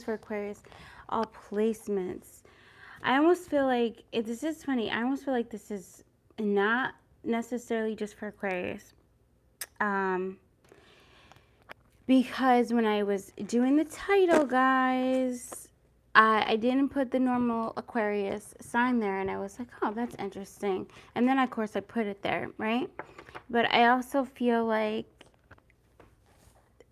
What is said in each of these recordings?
for Aquarius, all placements. I almost feel like this is funny. I almost feel like this is not necessarily just for Aquarius. Um, because when I was doing the title, guys, I didn't put the normal Aquarius sign there, and I was like, oh, that's interesting. And then, of course, I put it there, right? But I also feel like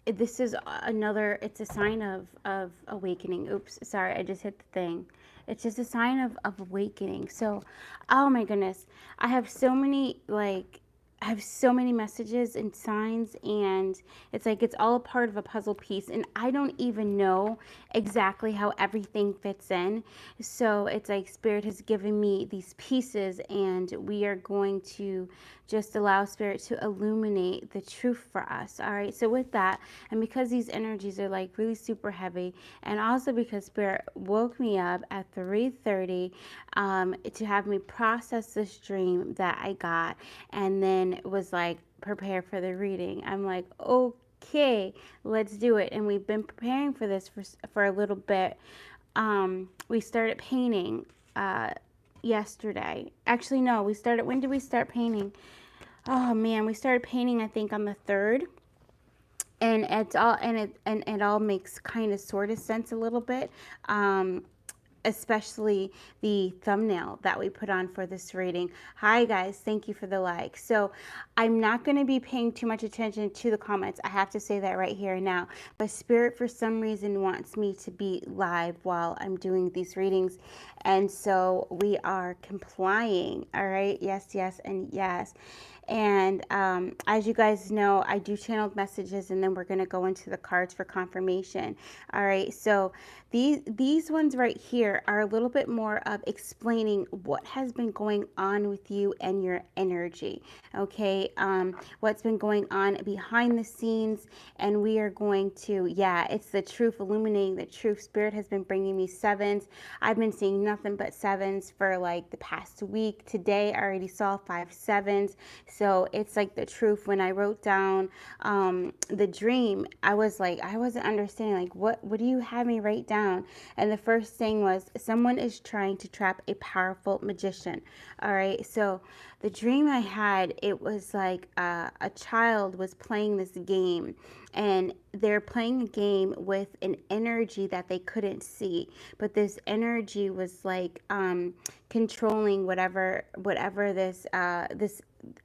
this is another, it's a sign of awakening. Oops, sorry, I just hit the thing. It's just a sign of awakening. So, oh my goodness, I have so many, like, I have so many messages and signs, and it's like it's all a part of a puzzle piece, and I don't even know exactly how everything fits in. So it's like Spirit has given me these pieces, and we are going to just allow Spirit to illuminate the truth for us. All right. So with that, and because these energies are like really super heavy, and also because Spirit woke me up at 3:30 to have me process this dream that I got, and then was like, prepare for the reading. I'm like, okay, let's do it. And we've been preparing for this for a little bit. We started painting yesterday. Actually, no, we started, when did we start painting? Oh man, we started painting I think on the 3rd. And it's all, and it all makes kind of sort of sense a little bit. Especially the thumbnail that we put on for this reading. Hi guys, thank you for the like. So I'm not going to be paying too much attention to the comments. I have to say that right here and now. But Spirit for some reason wants me to be live while I'm doing these readings. And so we are complying. All right. Yes, yes, and yes. And as you guys know, I do channeled messages, and then we're going to go into the cards for confirmation. All right. So these ones right here are a little bit more of explaining what has been going on with you and your energy. Okay. What's been going on behind the scenes. And we are going to, yeah, it's the truth, illuminating the truth. Spirit has been bringing me sevens. I've been seeing nothing but sevens for like the past week. Today I already saw 5 sevens. So it's like the truth. When I wrote down the dream, I was like, I wasn't understanding, like, what do you have me write down? And the first thing was, someone is trying to trap a powerful magician. All right. So the dream I had, it was like a child was playing this game, and they're playing a game with an energy that they couldn't see, but this energy was like controlling whatever this,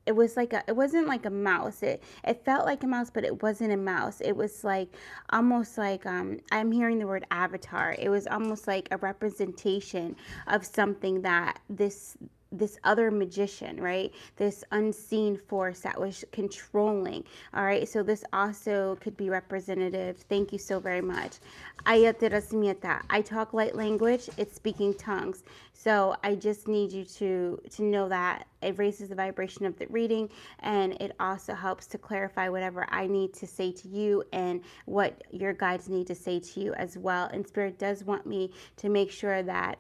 it was like it wasn't like a mouse. It felt like a mouse, but it wasn't a mouse. It was like almost like I'm hearing the word avatar. It was almost like a representation of something that this other magician, right? This unseen force that was controlling. All right. So this also could be representative. Thank you so very much. I talk light language. It's speaking tongues. So I just need you to know that it raises the vibration of the reading, and it also helps to clarify whatever I need to say to you and what your guides need to say to you as well. And Spirit does want me to make sure that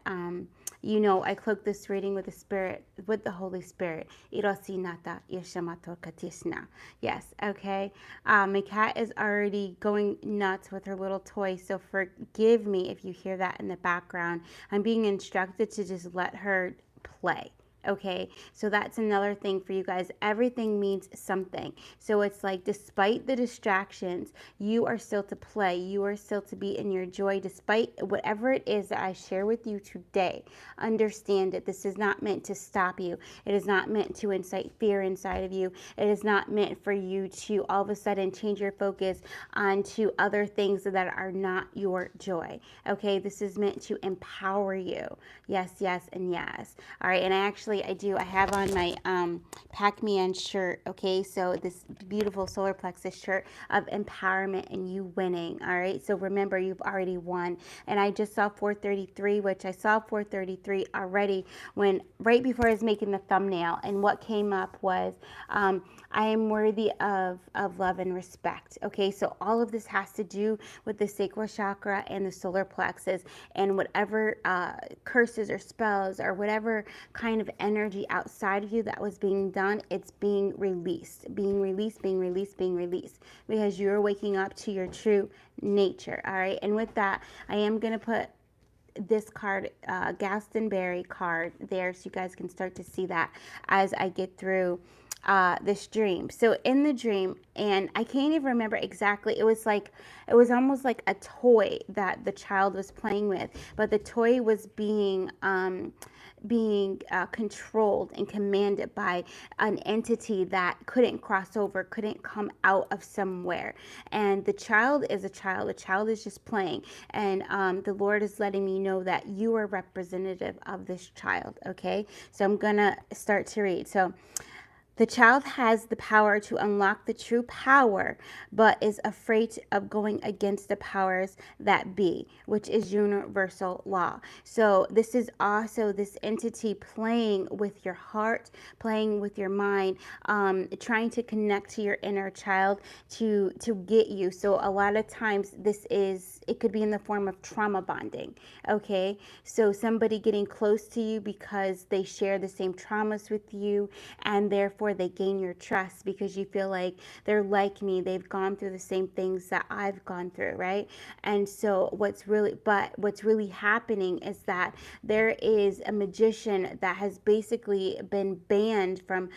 you know, I cloak this reading with the Spirit, with the Holy Spirit. Yes, okay. My cat is already going nuts with her little toy, so forgive me if you hear that in the background. I'm being instructed to just let her play. Okay, so that's another thing for you guys. Everything means something. So it's like, despite the distractions, you are still to play. You are still to be in your joy, despite whatever it is that I share with you today. Understand it. This is not meant to stop you. It is not meant to incite fear inside of you. It is not meant for you to all of a sudden change your focus onto other things that are not your joy. Okay, this is meant to empower you. Yes, yes, and yes. All right, and I have on my Pac-Man shirt. Okay, so this beautiful solar plexus shirt of empowerment and you winning. All right, so remember, you've already won. And I just saw 433, which I saw 433 already when right before I was making the thumbnail, and what came up was I am worthy of love and respect. Okay, so all of this has to do with the sacral chakra and the solar plexus, and whatever curses or spells or whatever kind of energy outside of you that was being done, it's being released, being released, being released, being released, because you're waking up to your true nature. All right. And with that, I am going to put this card, Glastonbury card there, so you guys can start to see that as I get through this dream. So in the dream, and I can't even remember exactly, it was almost like a toy that the child was playing with, but the toy was being controlled and commanded by an entity that couldn't cross over, couldn't come out of somewhere. And the child is a child. The child is just playing. And the Lord is letting me know that you are representative of this child. Okay. So I'm going to start to read. So the child has the power to unlock the true power, but is afraid of going against the powers that be, which is universal law. So this is also this entity playing with your heart, playing with your mind, trying to connect to your inner child to get you. So a lot of times it could be in the form of trauma bonding. Okay, so somebody getting close to you because they share the same traumas with you, and therefore they gain your trust because you feel like they're like me, they've gone through the same things that I've gone through, right? And so what's really happening is that there is a magician that has basically been banned from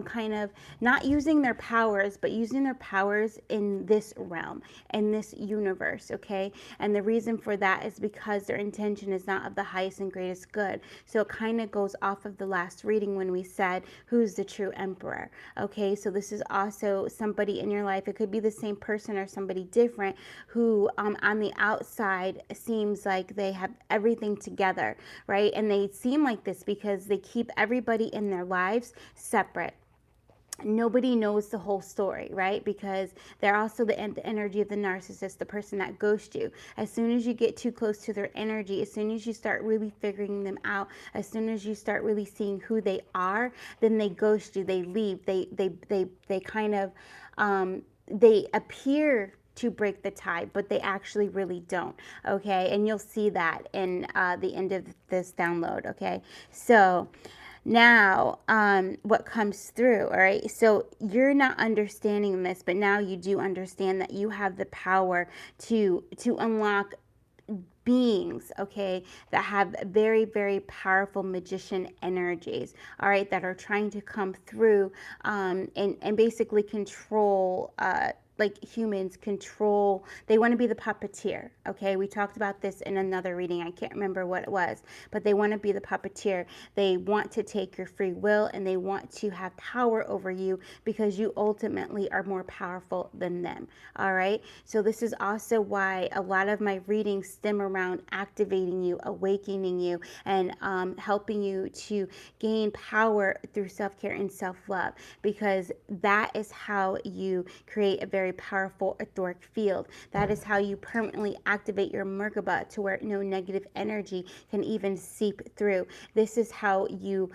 kind of not using their powers, but using their powers in this realm, in this universe. Okay, and the reason for that is because their intention is not of the highest and greatest good. So it kind of goes off of the last reading when we said who's the true emperor. Okay, so this is also somebody in your life, it could be the same person or somebody different, who on the outside seems like they have everything together, right? And they seem like this because they keep everybody in their lives separate. Nobody knows the whole story, right? Because they're also the energy of the narcissist, the person that ghosts you. As soon as you get too close to their energy, as soon as you start really figuring them out, as soon as you start really seeing who they are, then they ghost you. They leave. They kind of they appear to break the tie, but they actually really don't. Okay, and you'll see that in the end of this download. Okay, so now what comes through, all right? So you're not understanding this, but now you do understand that you have the power to unlock beings, okay, that have very, very powerful magician energies, all right, that are trying to come through and basically control like humans control. They want to be the puppeteer. Okay, we talked about this in another reading, I can't remember what it was, but they want to be the puppeteer. They want to take your free will and they want to have power over you because you ultimately are more powerful than them. All right, so this is also why a lot of my readings stem around activating you, awakening you, and helping you to gain power through self-care and self-love, because that is how you create a very powerful etheric field. That is how you permanently activate your Merkaba to where no negative energy can even seep through. This is how you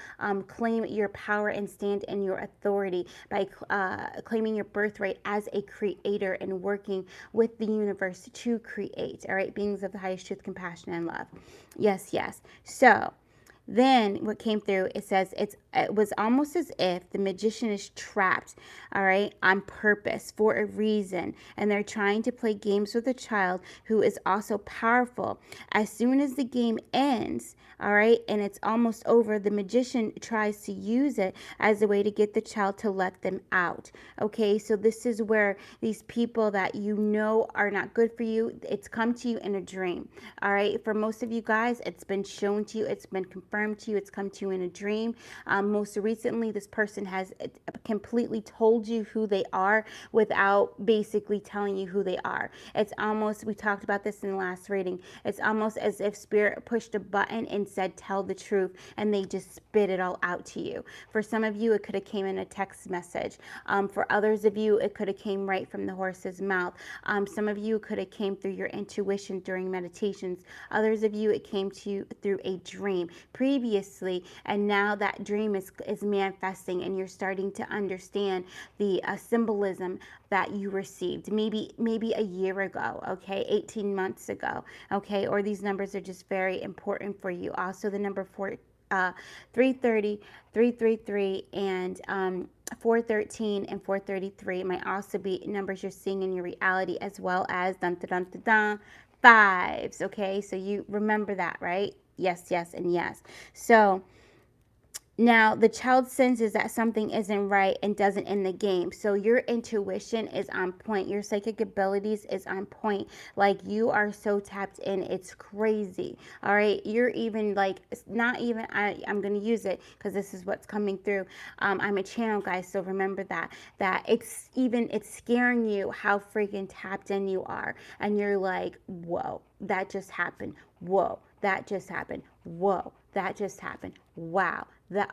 claim your power and stand in your authority by claiming your birthright as a creator and working with the universe to create. All right, beings of the highest truth, compassion, and love. Yes, yes. So then what came through, it says it was almost as if the magician is trapped, all right, on purpose for a reason, and they're trying to play games with a child who is also powerful. As soon as the game ends, all right, and it's almost over, the magician tries to use it as a way to get the child to let them out. Okay, so this is where these people that you know are not good for you, it's come to you in a dream. All right, for most of you guys, it's been shown to you, it's been confirmed to you, it's come to you in a dream. Most recently, this person has completely told you who they are without basically telling you who they are. It's almost, we talked about this in the last reading, it's almost as if spirit pushed a button and said tell the truth, and they just spit it all out to you. For some of you, it could have came in a text message. For others of you, it could have came right from the horse's mouth. Some of you could have came through your intuition during meditations. Others of you, it came to you through a dream previously, and now that dream is manifesting, and you're starting to understand the symbolism that you received maybe a year ago, okay, 18 months ago, okay, or these numbers are just very important for you. Also the number 330, 333, and 413 and 433 might also be numbers you're seeing in your reality, as well as dun, dun, dun, dun, fives. Okay, so you remember that, right? Yes, yes, and yes. So now, the child senses that something isn't right and doesn't end the game. So your intuition is on point. Your psychic abilities is on point. Like, you are so tapped in. It's crazy. All right. You're even like, not even, I'm going to use it because this is what's coming through. I'm a channel, guys. So remember that it's scaring you how freaking tapped in you are. And you're like, whoa, that just happened. Whoa, that just happened. Whoa, that just happened. Wow.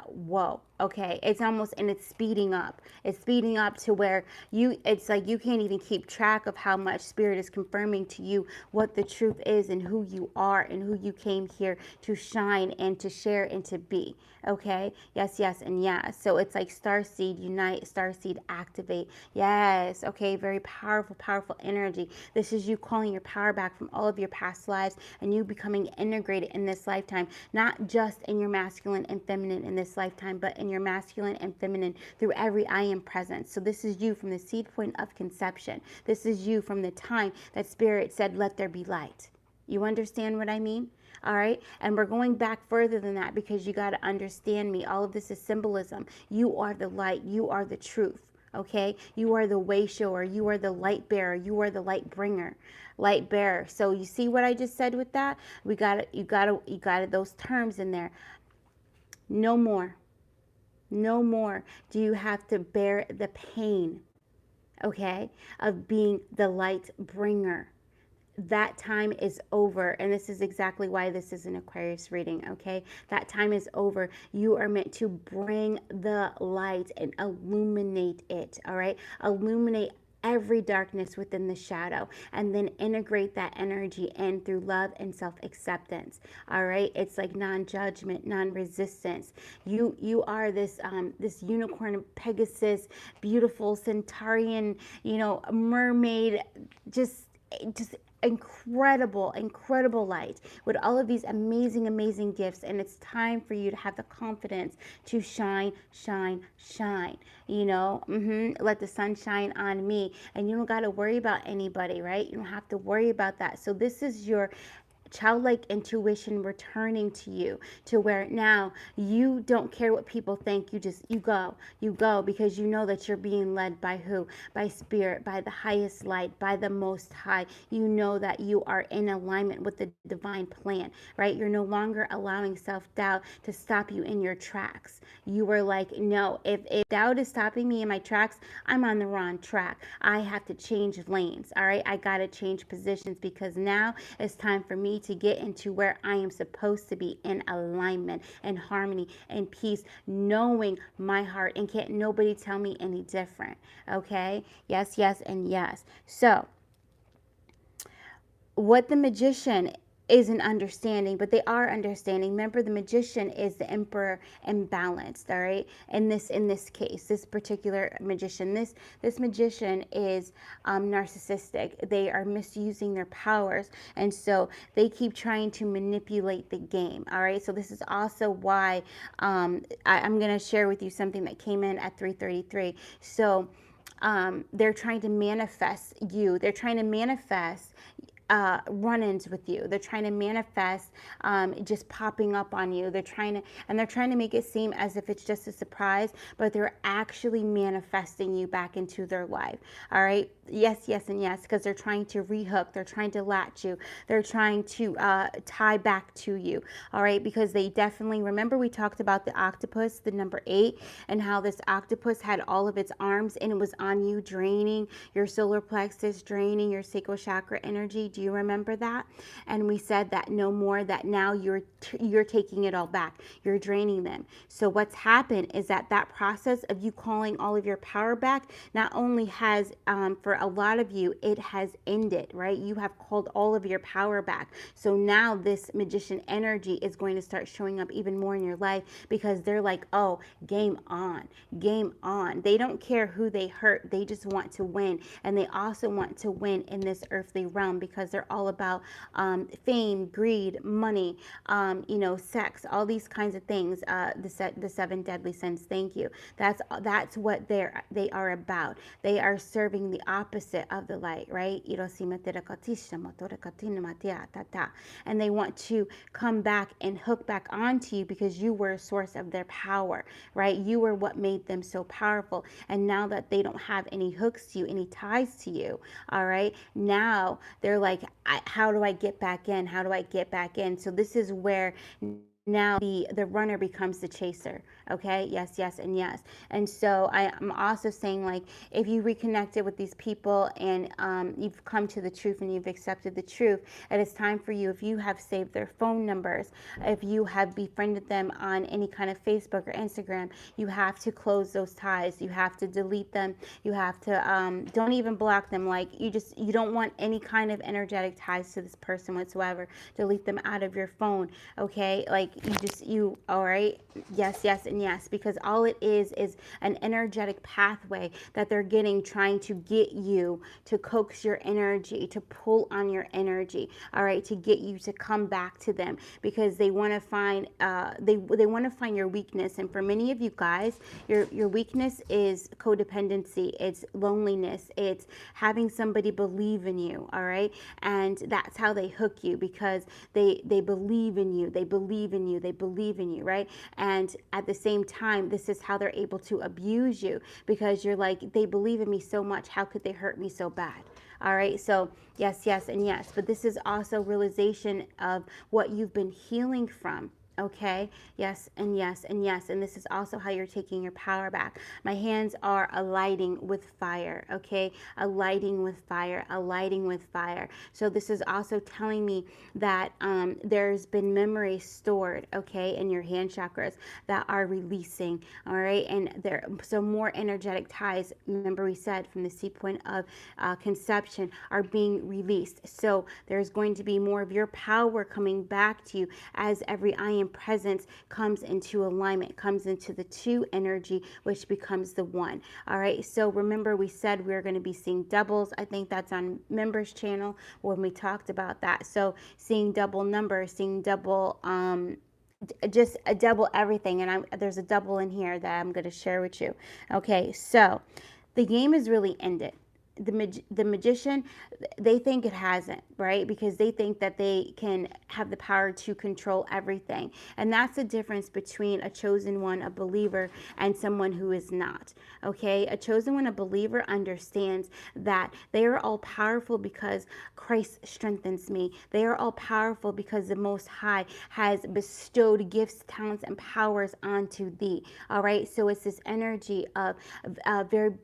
Whoa, okay, it's almost, and it's speeding up. It's speeding up to where it's like you can't even keep track of how much Spirit is confirming to you what the truth is and who you are and who you came here to shine and to share and to be. Okay, yes, yes, and yes. So it's like starseed unite, starseed activate. Yes, okay, very powerful, powerful energy. This is you calling your power back from all of your past lives and you becoming integrated in this lifetime, not just in your masculine and feminine in this lifetime, but in your masculine and feminine through every I am presence. So this is you from the seed point of conception. This is you from the time that Spirit said, let there be light. You understand what I mean? All right. And we're going back further than that because you got to understand me. All of this is symbolism. You are the light. You are the truth. Okay. You are the way shower. You are the light bearer. You are the light bringer, light bearer. So you see what I just said with that? You got those terms in there. No more. No more do you have to bear the pain, okay, of being the light bringer. That time is over. And this is exactly why this is an Aquarius reading, okay? That time is over. You are meant to bring the light and illuminate it, all right? Illuminate every darkness within the shadow and then integrate that energy in through love and self-acceptance. All right, it's like non-judgment, non-resistance. You are this this unicorn, Pegasus, beautiful centaurian, mermaid, just incredible light with all of these amazing gifts. And it's time for you to have the confidence to shine. Let the sun shine on me, and you don't got to worry about anybody, right? You don't have to worry about that. So this is your childlike intuition returning to you, to where now you don't care what people think. You go because you know that you're being led by who? By Spirit, by the highest light, by the Most High. You know that you are in alignment with the divine plan, right? You're no longer allowing self-doubt to stop you in your tracks. You are like, no, if doubt is stopping me in my tracks, I'm on the wrong track. I have to change lanes, all right? I got to change positions because now it's time for me to get into where I am supposed to be, in alignment and harmony and peace, knowing my heart, and can't nobody tell me any different. Okay? Yes, yes, and yes. So what the Magician isn't understanding, but they are understanding. Remember, the Magician is the Emperor imbalanced, all right? In this case, this particular Magician, this Magician is narcissistic. They are misusing their powers, and so they keep trying to manipulate the game, all right? So this is also why I'm going to share with you something that came in at 3:33. So they're trying to manifest you. They're trying to manifest run-ins with you. They're trying to manifest just popping up on you. They're trying to make it seem as if it's just a surprise, but they're actually manifesting you back into their life. All right. Yes, yes, and yes, because they're trying to rehook. They're trying to latch you. They're trying to tie back to you. All right. Because they definitely, remember we talked about the octopus, the number 8, and how this octopus had all of its arms and it was on you, draining your solar plexus, draining your sacral chakra energy. Do you remember that? And we said that no more, that now you're taking it all back. You're draining them. So what's happened is that process of you calling all of your power back not only has, for a lot of you, it has ended, right? You have called all of your power back. So now this Magician energy is going to start showing up even more in your life because they're like, oh, game on, game on. They don't care who they hurt. They just want to win. And they also want to win in this earthly realm because because they're all about fame, greed, money, you know, sex, all these kinds of things. The seven deadly sins. Thank you. That's what they are about. They are serving the opposite of the light, right? And they want to come back and hook back onto you because you were a source of their power, right? You were what made them so powerful. And now that they don't have any hooks to you, any ties to you, all right, now they're like, how do I get back in? How do I get back in? So this is where now the runner becomes the chaser. Okay, yes, yes, and yes. And so I'm also saying, like, if you reconnected with these people and you've come to the truth and you've accepted the truth, it is time for you, if you have saved their phone numbers, if you have befriended them on any kind of Facebook or Instagram, you have to close those ties. You have to delete them. You have to don't even block them. Like, you don't want any kind of energetic ties to this person whatsoever. Delete them out of your phone. Okay, like, all right, yes, yes, and yes, because all it is an energetic pathway that they're getting, trying to get you to coax your energy, to pull on your energy, all right, to get you to come back to them, because they want to find they want to find your weakness. And for many of you guys, your weakness is codependency, it's loneliness, it's having somebody believe in you, all right, and that's how they hook you, because they believe in you, they believe in you, they believe in you, right? And at the same time, this is how they're able to abuse you, because you're like, they believe in me so much, how could they hurt me so bad? All right, so yes, yes, and yes, but this is also realization of what you've been healing from. Okay, yes, and yes, and yes, and this is also how you're taking your power back. My hands are alighting with fire, okay, alighting with fire, alighting with fire. So this is also telling me that there's been memories stored, okay, in your hand chakras that are releasing, all right, and there, so more energetic ties, remember we said from the seed point of conception, are being released. So there's going to be more of your power coming back to you as every I am presence comes into alignment, comes into the two energy, which becomes the one. All right, so remember we said we're going to be seeing doubles. I think that's on members channel when we talked about that. So seeing double numbers, seeing double just a double everything, and there's a double in here that I'm going to share with you. Okay, so the game is really ended. The magician, they think it hasn't, right? Because they think that they can have the power to control everything. And that's the difference between a chosen one, a believer, and someone who is not. Okay, a chosen one, a believer, understands that they are all powerful because Christ strengthens me. They are all powerful because the Most High has bestowed gifts, talents, and powers onto thee. All right, so it's this energy of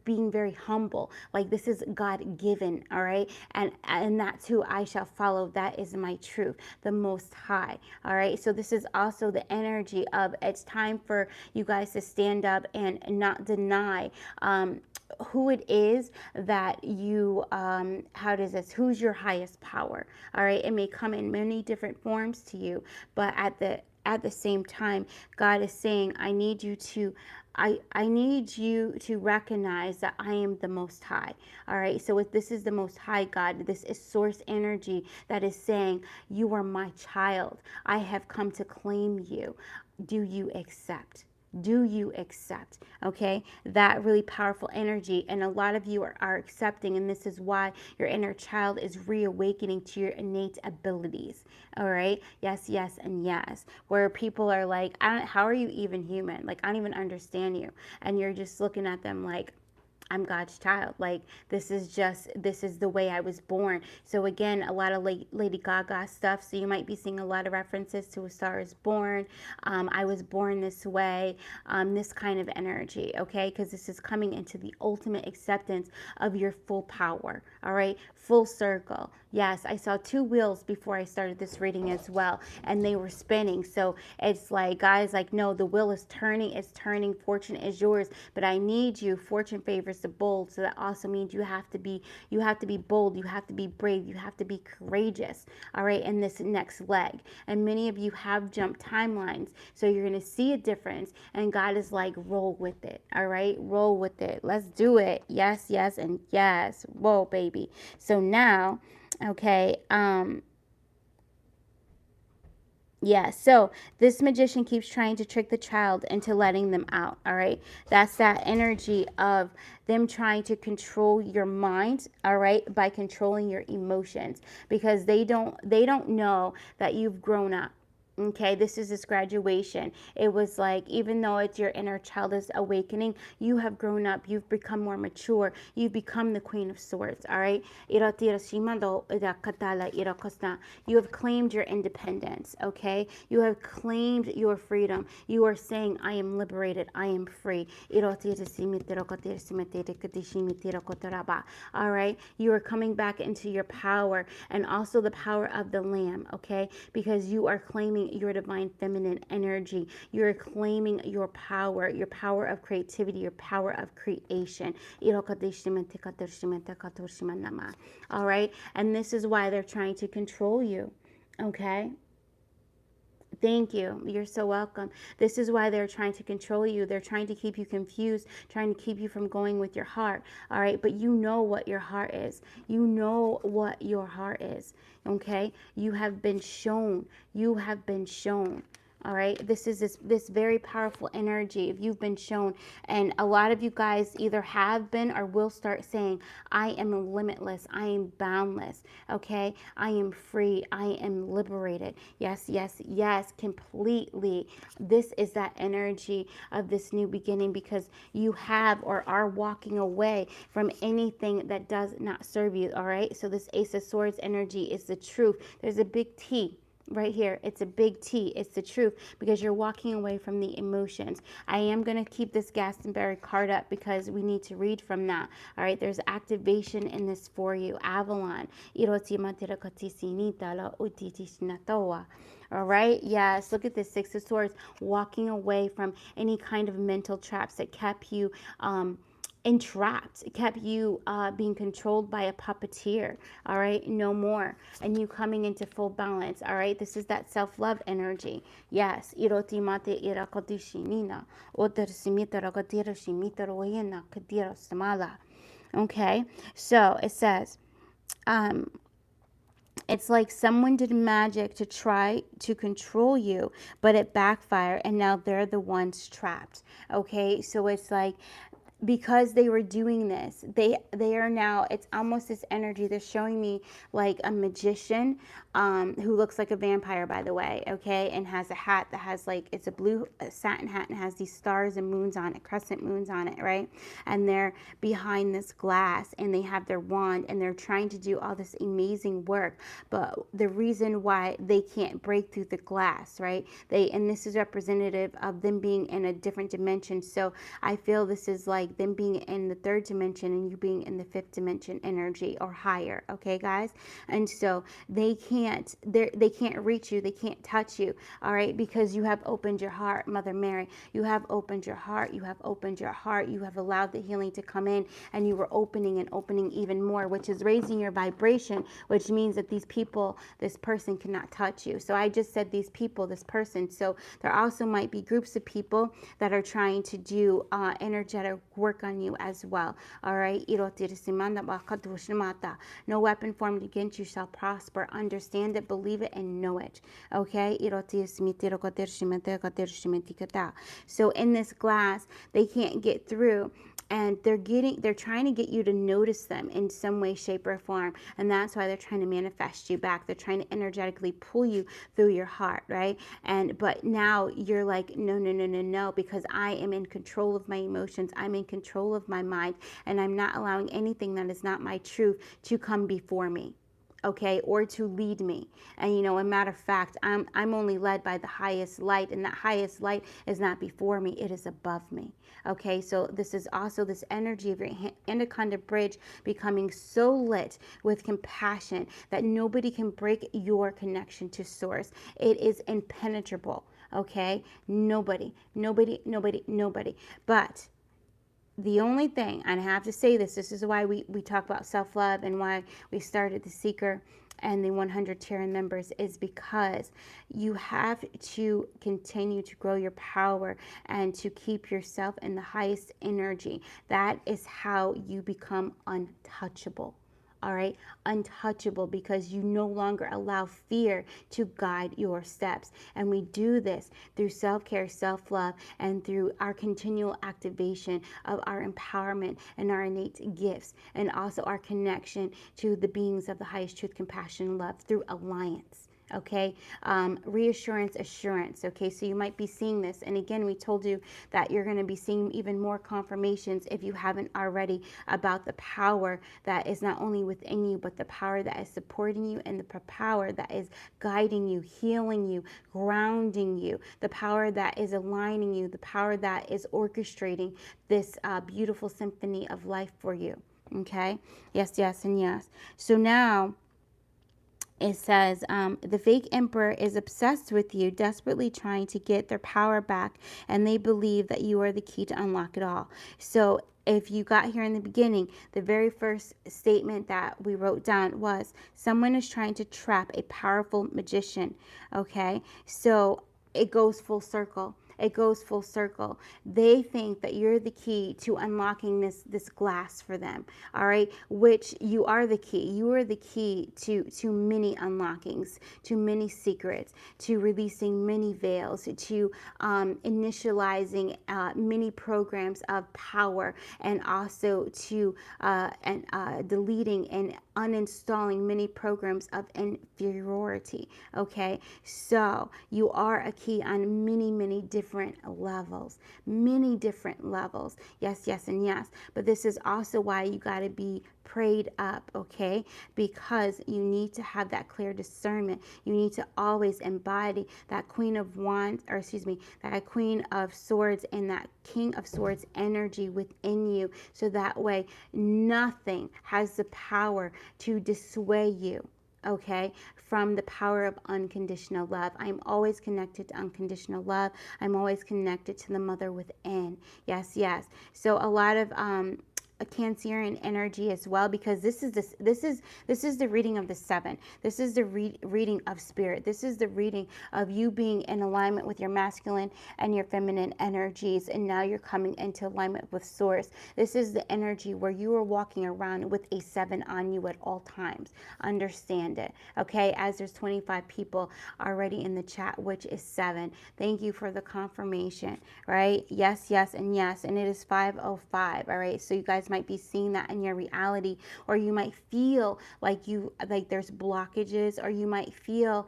being very humble. Like, this is God given, all right, and that's who I shall follow. That is my truth, the Most High. All right, so this is also the energy of, it's time for you guys to stand up and not deny who it is that you who's your highest power. All right, it may come in many different forms to you, but at the same time, God is saying, I need you to recognize that I am the Most High. All right, so if this is the Most High God, this is source energy that is saying, you are my child. I have come to claim you. Do you accept? Do you accept? Okay, that really powerful energy. And a lot of you are accepting, and this is why your inner child is reawakening to your innate abilities. All right, yes, yes, and yes. Where people are like, how are you even human? Like, I don't even understand you. And you're just looking at them like, I'm God's child. Like, this is the way I was born. So again, a lot of Lady Gaga stuff. So you might be seeing a lot of references to A Star Is Born. I was born this way. This kind of energy, okay? Because this is coming into the ultimate acceptance of your full power, all right? Full circle. Yes, I saw two wheels before I started this reading as well, and they were spinning. So it's like, guys, like, no, the wheel is turning, it's turning, fortune is yours, but I need you. Fortune favors the bold, so that also means you have to be bold, you have to be brave, you have to be courageous, all right, in this next leg. And many of you have jumped timelines, so you're going to see a difference, and God is like, roll with it, all right, roll with it, let's do it. Yes, yes, and yes. Whoa, baby. So now Okay. Yeah, so this magician keeps trying to trick the child into letting them out, all right? That's that energy of them trying to control your mind, all right, by controlling your emotions, because they don't know that you've grown up. Okay, this is this graduation. It was like, even though it's your inner child is awakening, you have grown up, you've become more mature, you've become the Queen of Swords, all right? You have claimed your independence, okay? You have claimed your freedom. You are saying, I am liberated, I am free. All right? You are coming back into your power, and also the power of the Lamb, okay? Because you are claiming your divine feminine energy. You're claiming your power of creativity, your power of creation. All right? And this is why they're trying to control you, okay? Thank you. You're so welcome. This is why they're trying to control you. They're trying to keep you confused, trying to keep you from going with your heart. All right. But you know what your heart is. You know what your heart is. Okay. You have been shown. You have been shown. All right, this is this very powerful energy. If you've been shown, and a lot of you guys either have been or will start saying, I am limitless, I am boundless, okay, I am free, I am liberated. Yes, yes, yes, completely. This is that energy of this new beginning, because you have or are walking away from anything that does not serve you. All right, so this Ace of Swords energy is the truth. There's a big T right here. It's a big T. It's the truth, because you're walking away from the emotions. I am going to keep this Glastonbury card up because we need to read from that. All right. There's activation in this for you. Avalon. All right. Yes. Look at this Six of Swords, walking away from any kind of mental traps that kept you, entrapped. It kept you being controlled by a puppeteer. All right, no more. And you coming into full balance. All right, this is that self-love energy. Yes. Okay, so it says, it's like someone did magic to try to control you, but it backfired, and now they're the ones trapped. Okay, so it's like, because they were doing this, they are now, it's almost this energy. They're showing me like a magician, who looks like a vampire, by the way, okay, and has a hat that has like, it's a blue satin hat and has these stars and moons on it, crescent moons on it, right? And they're behind this glass, and they have their wand, and they're trying to do all this amazing work. But the reason why they can't break through the glass, right, and this is representative of them being in a different dimension. So I feel this is like them being in the third dimension and you being in the fifth dimension energy or higher, okay, guys? And so they can't reach you, they can't touch you, all right, because you have opened your heart, Mother Mary. You have opened your heart. You have opened your heart. You have allowed the healing to come in, and you were opening and opening even more, which is raising your vibration, which means that these people, this person cannot touch you. So I just said these people, this person. So there also might be groups of people that are trying to do energetic work on you as well. All right. No weapon formed against you shall prosper. Understand it, believe it, and know it. Okay. So in this glass, they can't get through, and they're trying to get you to notice them in some way, shape, or form. And that's why they're trying to manifest you back. They're trying to energetically pull you through your heart, right? But now you're like, no, no, no, no, no, because I am in control of my emotions. I'm in control of my mind, and I'm not allowing anything that is not my truth to come before me. Okay, or to lead me. And a matter of fact, I'm only led by the highest light, and that highest light is not before me, it is above me. Okay, so this is also this energy of your anaconda bridge becoming so lit with compassion that nobody can break your connection to source. It is impenetrable. Okay, nobody. But the only thing, and I have to say this is why we talk about self-love and why we started the Seeker and the 100 Terran members, is because you have to continue to grow your power and to keep yourself in the highest energy. That is how you become untouchable. all right? Untouchable, because you no longer allow fear to guide your steps. And we do this through self-care, self-love, and through our continual activation of our empowerment and our innate gifts, and also our connection to the beings of the highest truth, compassion, and love through alliance. Okay, reassurance, assurance. Okay, so you might be seeing this, and again, we told you that you're going to be seeing even more confirmations, if you haven't already, about the power that is not only within you, but the power that is supporting you, and the power that is guiding you, healing you, grounding you, the power that is aligning you, the power that is orchestrating this beautiful symphony of life for you. Okay, yes, yes, and yes. So now it says, the fake emperor is obsessed with you, desperately trying to get their power back, and they believe that you are the key to unlock it all. So if you got here in the beginning, the very first statement that we wrote down was, someone is trying to trap a powerful magician. Okay, so it goes full circle. It goes full circle. They think that you're the key to unlocking this glass for them, all right? Which you are the key. You are the key to many unlockings, to many secrets, to releasing many veils, to initializing many programs of power, and also to deleting and uninstalling many programs of inferiority. Okay, so you are a key on many different levels, many different levels. Yes, yes, and yes. But this is also why you got to be prayed up, okay? Because you need to have that clear discernment. You need to always embody that Queen of Wands, or excuse me, that Queen of Swords and that King of Swords energy within you, so that way nothing has the power to dissuade you, okay, from the power of unconditional love. I'm always connected to unconditional love. I'm always connected to the mother within. Yes, yes. So a lot of a Cancerian energy as well, because this is the reading of the 7. This is the reading of spirit. This is the reading of you being in alignment with your masculine and your feminine energies, and now you're coming into alignment with source. This is the energy where you are walking around with a 7 on you at all times. Understand it, okay? As there's 25 people already in the chat, which is 7. Thank you for the confirmation, right? Yes, yes, and yes. And it is 5:05. All right, so you guys might be seeing that in your reality, or you might feel like there's blockages, or you might feel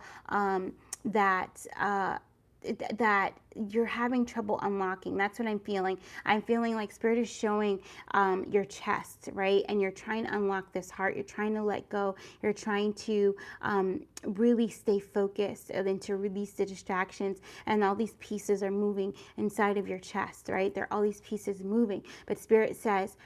that that you're having trouble unlocking. That's what I'm feeling. I'm feeling like spirit is showing your chest, right? And you're trying to unlock this heart. You're trying to let go. You're trying to really stay focused, and then to release the distractions. And all these pieces are moving inside of your chest, right? There are all these pieces moving. But spirit says,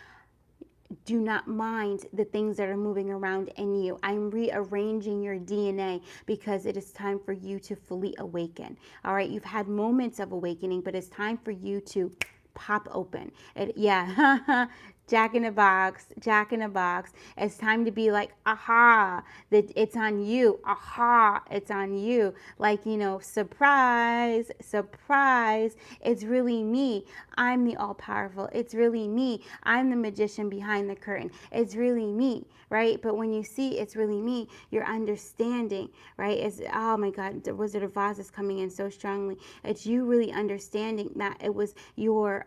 do not mind the things that are moving around in you. I'm rearranging your DNA, because it is time for you to fully awaken. All right, you've had moments of awakening, but it's time for you to pop open. Yeah. Jack in a box, Jack in a box. It's time to be like, aha, that it's on you. Aha, it's on you. Like, surprise, surprise. It's really me. I'm the all-powerful. It's really me. I'm the magician behind the curtain. It's really me, right? But when you see it's really me, you're understanding, right? It's, oh my God, the Wizard of Oz is coming in so strongly. It's you really understanding that it was your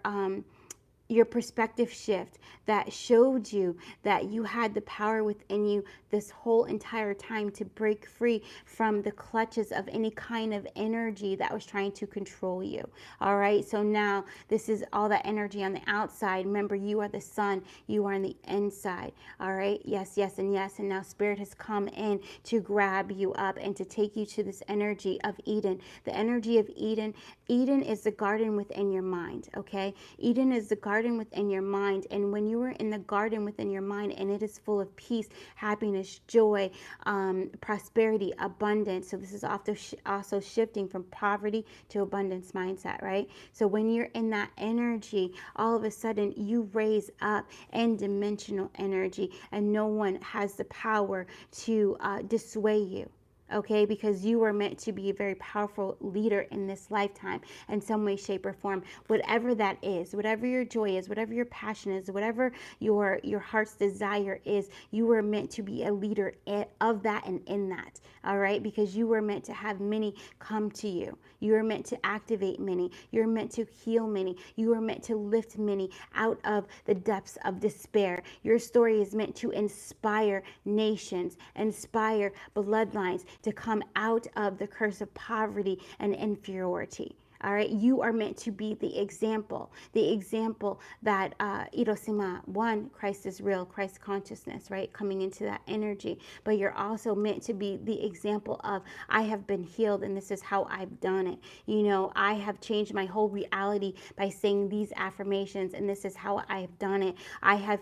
perspective shift that showed you that you had the power within you this whole entire time to break free from the clutches of any kind of energy that was trying to control you. All right, so now this is all that energy on the outside. Remember, you are the sun, you are on the inside. All right, yes, yes, and yes. And now spirit has come in to grab you up and to take you to this energy of Eden. The energy of Eden. Eden is the garden within your mind, okay? Eden is the garden within your mind. And when you are in the garden within your mind, and it is full of peace, happiness, joy, prosperity, abundance. So this is also shifting from poverty to abundance mindset, right? So when you're in that energy, all of a sudden you raise up in dimensional energy, and no one has the power to dissuade you. okay? Because you were meant to be a very powerful leader in this lifetime in some way, shape, or form. Whatever that is, whatever your joy is, whatever your passion is, whatever your heart's desire is, you were meant to be a leader of that and in that, all right? Because you were meant to have many come to you. You are meant to activate many. You're meant to heal many. You are meant to lift many out of the depths of despair. Your story is meant to inspire nations, inspire bloodlines to come out of the curse of poverty and inferiority. All right, you are meant to be the example that Hiroshima, one, Christ is real, Christ consciousness, right? Coming into that energy. But you're also meant to be the example of, I have been healed and this is how I've done it. You know, I have changed my whole reality by saying these affirmations and this is how I've done it. I have,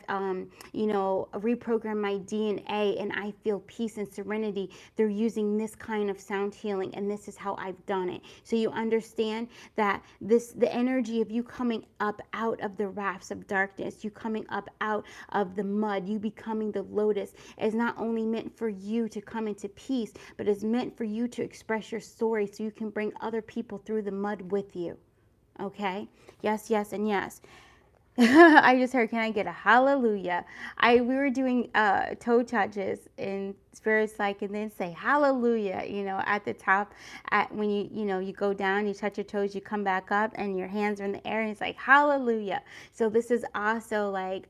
you know, reprogrammed my DNA and I feel peace and serenity through using this kind of sound healing and this is how I've done it. So you understand that the energy of you coming up out of the rafts of darkness, you coming up out of the mud, you becoming the lotus, is not only meant for you to come into peace, but is meant for you to express your story so you can bring other people through the mud with you. Okay? Yes, yes, and yes. I just heard, can I get a hallelujah? We were doing toe touches and spirits like, and then say hallelujah, you know, at the top, when you go down, you touch your toes, you come back up and your hands are in the air and it's like hallelujah. So this is also like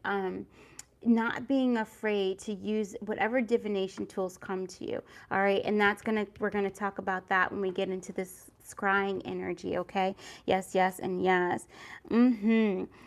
not being afraid to use whatever divination tools come to you. All right, and we're gonna talk about that when we get into this scrying energy. Okay, yes, yes, and yes.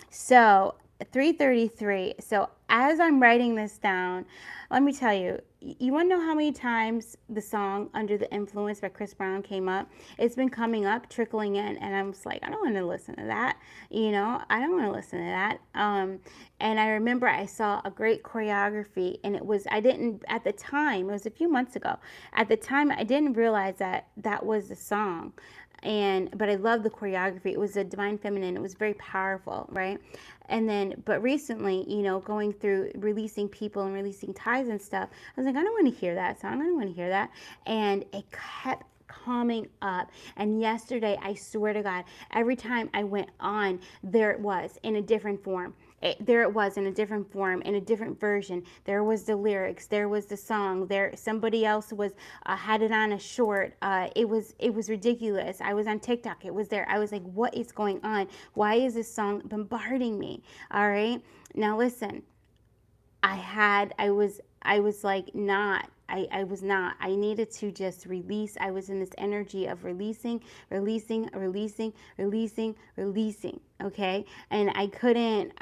So 333. So as I'm writing this down, let me tell you, you want to know how many times the song Under the Influence by Chris Brown came up? It's been coming up, trickling in, and I'm just like, I don't want to listen to that. You know, I don't want to listen to that. And I remember I saw a great choreography, and I didn't, at the time, it was a few months ago, at the time, I didn't realize that that was the song. But I love the choreography. It was a divine feminine. It was very powerful, right? And then, but recently, you know, going through releasing people and releasing ties and stuff, I was like, I don't want to hear that song. I don't want to hear that. And it kept coming up. And yesterday, I swear to God, every time I went on, there it was in a different form. There it was in a different form, in a different version. There was the lyrics, there was the song, there somebody else was had it on a short. It was ridiculous. I was on TikTok, it was there. I was like, what is going on? Why is this song bombarding me? All right, now listen. I was like not. I was not. I needed to just release. I was in this energy of releasing, okay? And I couldn't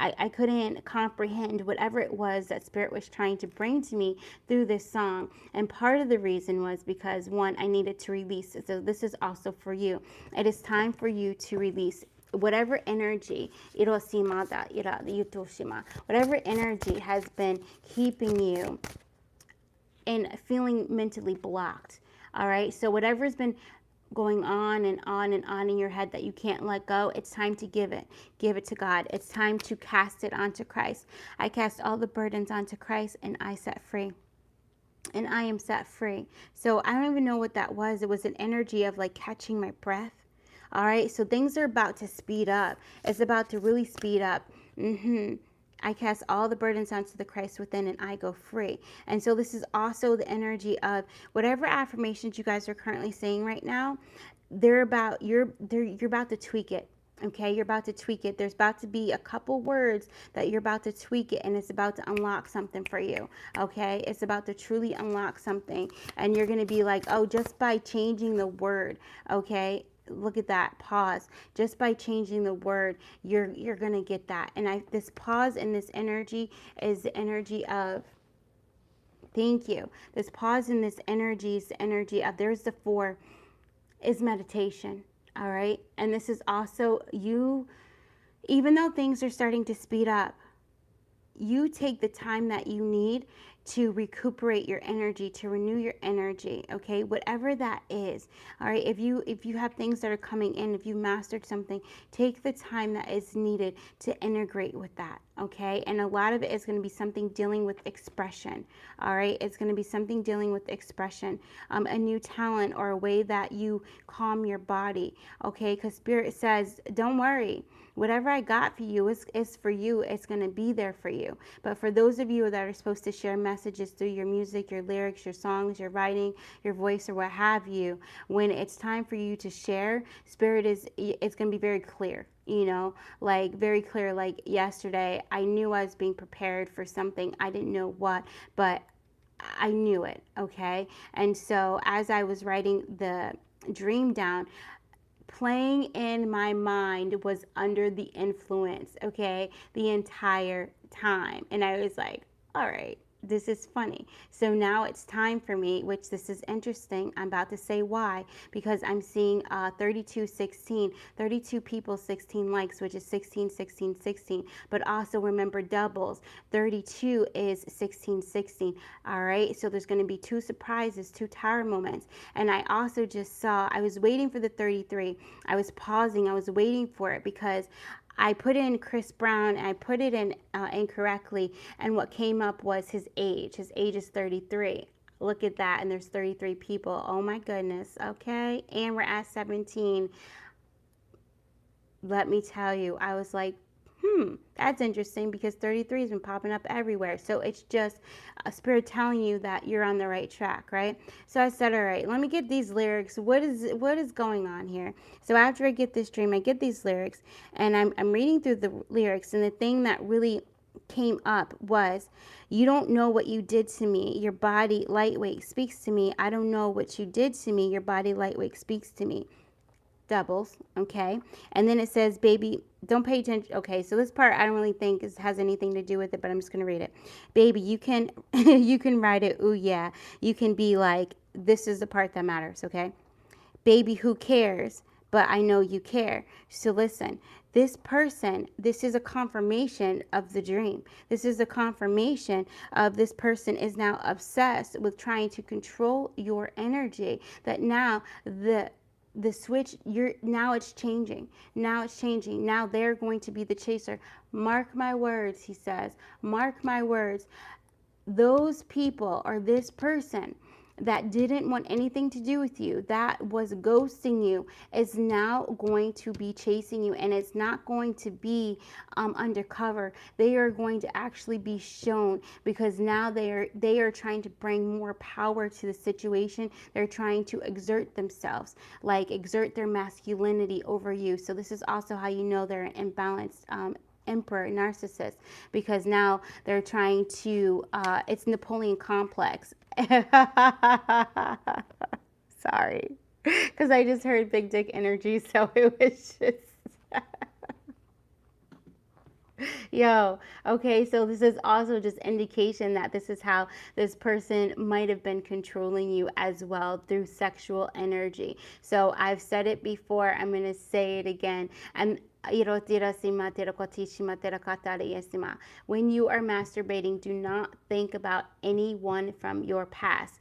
comprehend whatever it was that Spirit was trying to bring to me through this song. And part of the reason was because, one, I needed to release. So this is also for you. It is time for you to release whatever energy, whatever energy has been keeping you and feeling mentally blocked. All right, so whatever's been going on and on and on in your head that you can't let go, it's time to give it to God. It's time to cast it onto Christ. I cast all the burdens onto Christ and I set free. And I am set free. So I don't even know what that was. It was an energy of like catching my breath. All right, so things are about to speed up. It's about to really speed up. I cast all the burdens onto the Christ within and I go free. And so this is also the energy of whatever affirmations you guys are currently saying right now, you're about to tweak it. Okay, you're about to tweak it. There's about to be a couple words that you're about to tweak it and it's about to unlock something for you. Okay, it's about to truly unlock something. And you're going to be like, oh, just by changing the word, okay, look at that pause. Just by changing the word, you're going to get that. And this pause and this energy is the energy of, thank you. This pause and this energy is the energy of, there's the 4, is meditation. All right. And this is also you, even though things are starting to speed up, you take the time that you need to recuperate your energy, to renew your energy, okay? Whatever that is, all right? If you have things that are coming in, if you mastered something, take the time that is needed to integrate with that, okay? And a lot of it is going to be something dealing with expression, all right? It's going to be something dealing with expression, a new talent or a way that you calm your body, okay? Because Spirit says, don't worry. Whatever I got for you is for you. It's going to be there for you. But for those of you that are supposed to share messages through your music, your lyrics, your songs, your writing, your voice, or what have you, when it's time for you to share, Spirit it's going to be very clear. You know, like very clear. Like yesterday, I knew I was being prepared for something. I didn't know what, but I knew it. Okay. And so as I was writing the dream down, playing in my mind was Under the Influence, okay, the entire time. And I was like, all right, this is funny. So now it's time for me, which this is interesting. I'm about to say why, because I'm seeing 3216, 32 people, 16 likes, which is 16, 16, 16. But also remember doubles. 32 is 16, 16. All right. So there's going to be two surprises, two tower moments. And I also just saw, I was waiting for the 33. I was pausing. I was waiting for it because I put in Chris Brown and I put it in incorrectly, and what came up was his age. His age is 33. Look at that, and there's 33 people. Oh my goodness, okay? And we're at 17. Let me tell you, I was like, that's interesting because 33 has been popping up everywhere. So it's just a Spirit telling you that you're on the right track, right? So I said, all right, let me get these lyrics. What is going on here? So after I get this dream, I get these lyrics, and I'm reading through the lyrics, and the thing that really came up was, you don't know what you did to me. Your body lightweight speaks to me. I don't know what you did to me. Your body lightweight speaks to me. Doubles, okay? And then it says, baby, don't pay attention. Okay, so this part I don't really think has anything to do with it, but I'm just gonna read it. Baby, you can you can write it. Ooh yeah, you can be like, this is the part that matters, okay? Baby, who cares? But I know you care. So listen, this person, this is a confirmation of the dream. This is a confirmation of this person is now obsessed with trying to control your energy. That now the switch, now it's changing. Now it's changing. Now they're going to be the chaser. Mark my words, he says. Mark my words. Those people, or this person that didn't want anything to do with you, that was ghosting you, is now going to be chasing you, and it's not going to be undercover. They are going to actually be shown, because now they are trying to bring more power to the situation. They're trying to exert themselves, like exert their masculinity over you. So this is also how you know they're imbalanced. Emperor narcissist, because now they're trying to it's Napoleon complex. Sorry, because I just heard big dick energy, so it was just yo, okay, so this is also just indication that this is how this person might have been controlling you as well, through sexual energy. So I've said it before, I'm going to say it again. And when you are masturbating, do not think about anyone from your past.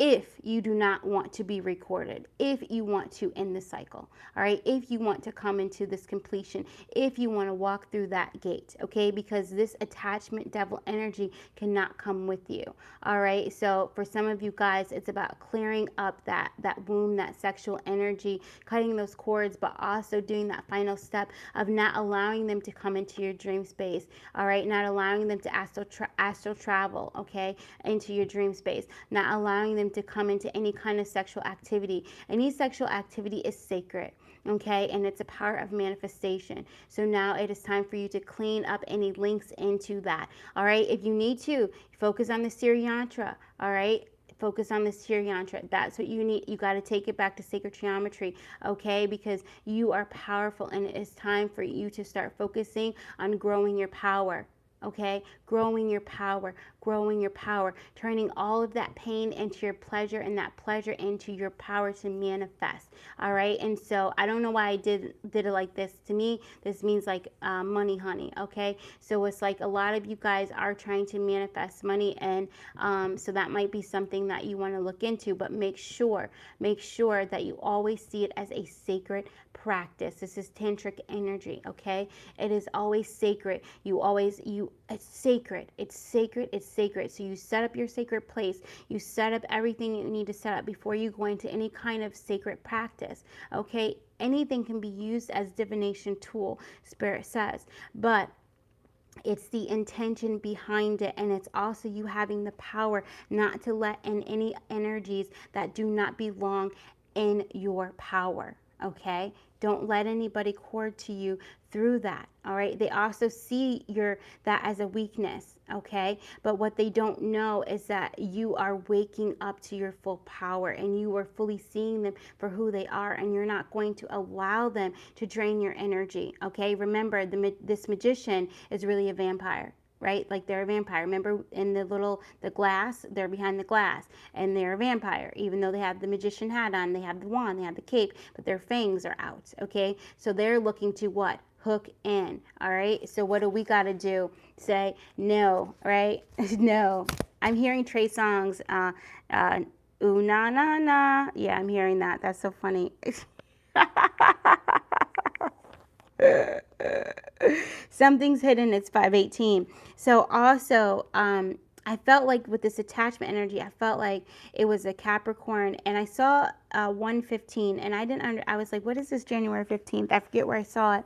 If you do not want to be recorded, if you want to end the cycle, all right, if you want to come into this completion, if you want to walk through that gate, okay, because this attachment devil energy cannot come with you, all right. So for some of you guys, it's about clearing up that womb, that sexual energy, cutting those cords, but also doing that final step of not allowing them to come into your dream space, all right, not allowing them to astral travel, okay, into your dream space, not allowing them to come into any kind of sexual activity. Any sexual activity is sacred, okay, and it's a power of manifestation. So now it is time for you to clean up any links into that, all right. If you need to, focus on the Siri yantra, all right. Focus on the Siri yantra. That's what you need. You got to take it back to sacred geometry, okay, because you are powerful, and it is time for you to start focusing on growing your power. Okay, growing your power, growing your power, turning all of that pain into your pleasure and that pleasure into your power to manifest. All right. And so I don't know why I did it like this. To me, this means like money, honey. Okay. So it's like a lot of you guys are trying to manifest money, and so that might be something that you want to look into, but make sure that you always see it as a sacred practice. This is tantric energy. Okay. It is always sacred. It's sacred. It's sacred. It's sacred. So you set up your sacred place. You set up everything you need to set up before you go into any kind of sacred practice. Okay. Anything can be used as divination tool, Spirit says, but it's the intention behind it, and it's also you having the power not to let in any energies that do not belong in your power. Okay, don't let anybody cord to you through that. All right, they also see that as a weakness. Okay, but what they don't know is that you are waking up to your full power, and you are fully seeing them for who they are, and you're not going to allow them to drain your energy. Okay, remember, this magician is really a vampire, right? Like, they're a vampire. Remember in the glass, they're behind the glass, and they're a vampire. Even though they have the magician hat on, they have the wand, they have the cape, but their fangs are out. Okay, so they're looking to what? Hook in. All right, so what do we got to do? Say no, right? No. I'm hearing Trey Songz, ooh na na na. Yeah, I'm hearing that. That's so funny. Something's hidden. It's 518. So also, I felt like with this attachment energy, I felt like it was a Capricorn, and I saw 115, and I was like, what is this January 15th? I forget where I saw it.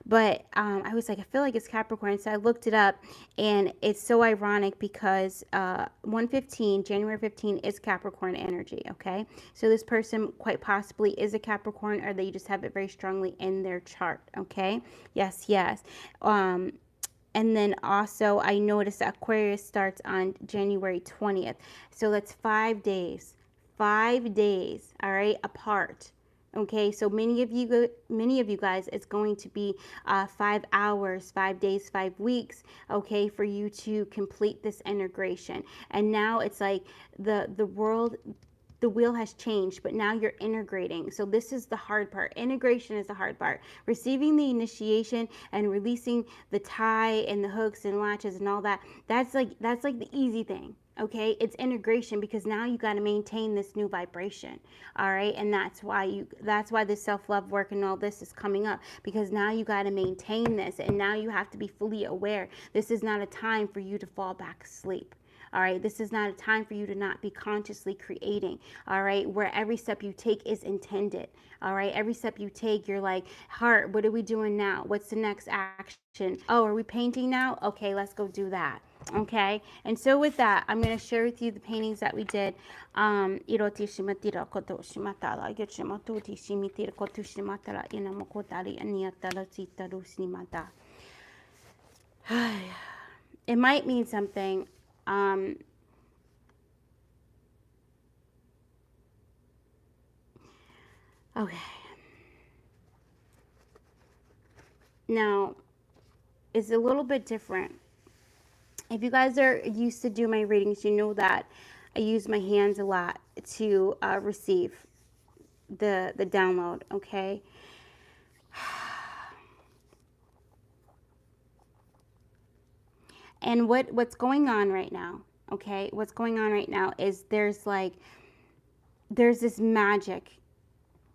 But I was like, I feel like it's Capricorn. So I looked it up, and it's so ironic because 115, January 15, is Capricorn energy, okay? So this person quite possibly is a Capricorn, or they just have it very strongly in their chart, okay? Yes, yes. And then also I noticed that Aquarius starts on January 20th. So that's 5 days. 5 days, all right, apart. Okay, so many of you guys, it's going to be 5 hours, 5 days, 5 weeks, okay, for you to complete this integration. And now it's like the wheel has changed, but now you're integrating. So this is the hard part. Integration is the hard part. Receiving the initiation and releasing the tie and the hooks and latches and all that, that's like the easy thing. Okay, it's integration, because now you got to maintain this new vibration. All right, and that's why this self-love work and all this is coming up, because now you got to maintain this, and now you have to be fully aware. This is not a time for you to fall back asleep. All right, this is not a time for you to not be consciously creating. All right, where every step you take is intended. All right, every step you take, you're like, heart, what are we doing now? What's the next action? Oh, are we painting now? Okay, let's go do that. Okay, and so with that, I'm going to share with you the paintings that we did. It might mean something. Okay. Now, it's a little bit different. If you guys are used to do my readings, you know that I use my hands a lot to receive the download, okay? And what's going on right now, okay? What's going on right now is there's this magic.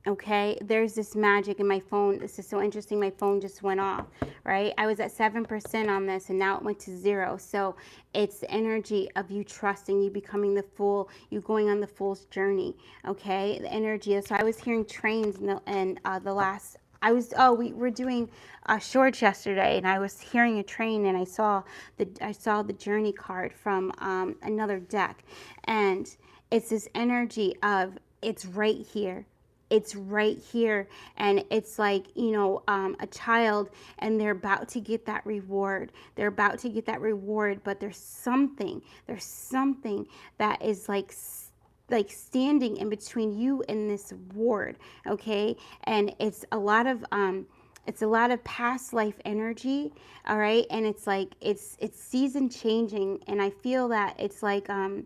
Okay, there's this magic in my phone. This is so interesting. My phone just went off, right? I was at 7% on this, and now it went to 0. So it's the energy of you trusting, you becoming the fool, you going on the fool's journey. Okay, the energy is. So I was hearing trains and the last. We were doing shorts yesterday, and I was hearing a train, and I saw the journey card from another deck, and it's this energy of it's right here. It's right here, and it's like, a child, and they're about to get that reward. They're about to get that reward, but there's something that is like standing in between you and this reward, okay? And it's a lot of It's a lot of past life energy, all right? And it's like it's season changing, and I feel that it's like yeah,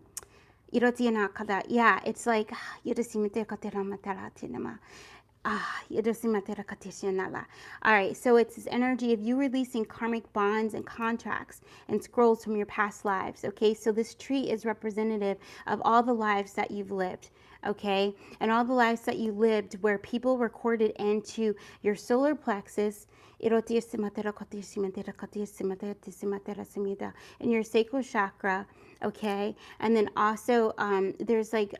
it's like all right, so it's this energy of you releasing karmic bonds and contracts and scrolls from your past lives. Okay, so this tree is representative of all the lives that you've lived. Okay, and all the lives that you lived where people recorded into your solar plexus, in your sacral chakra. Okay, and then also there's like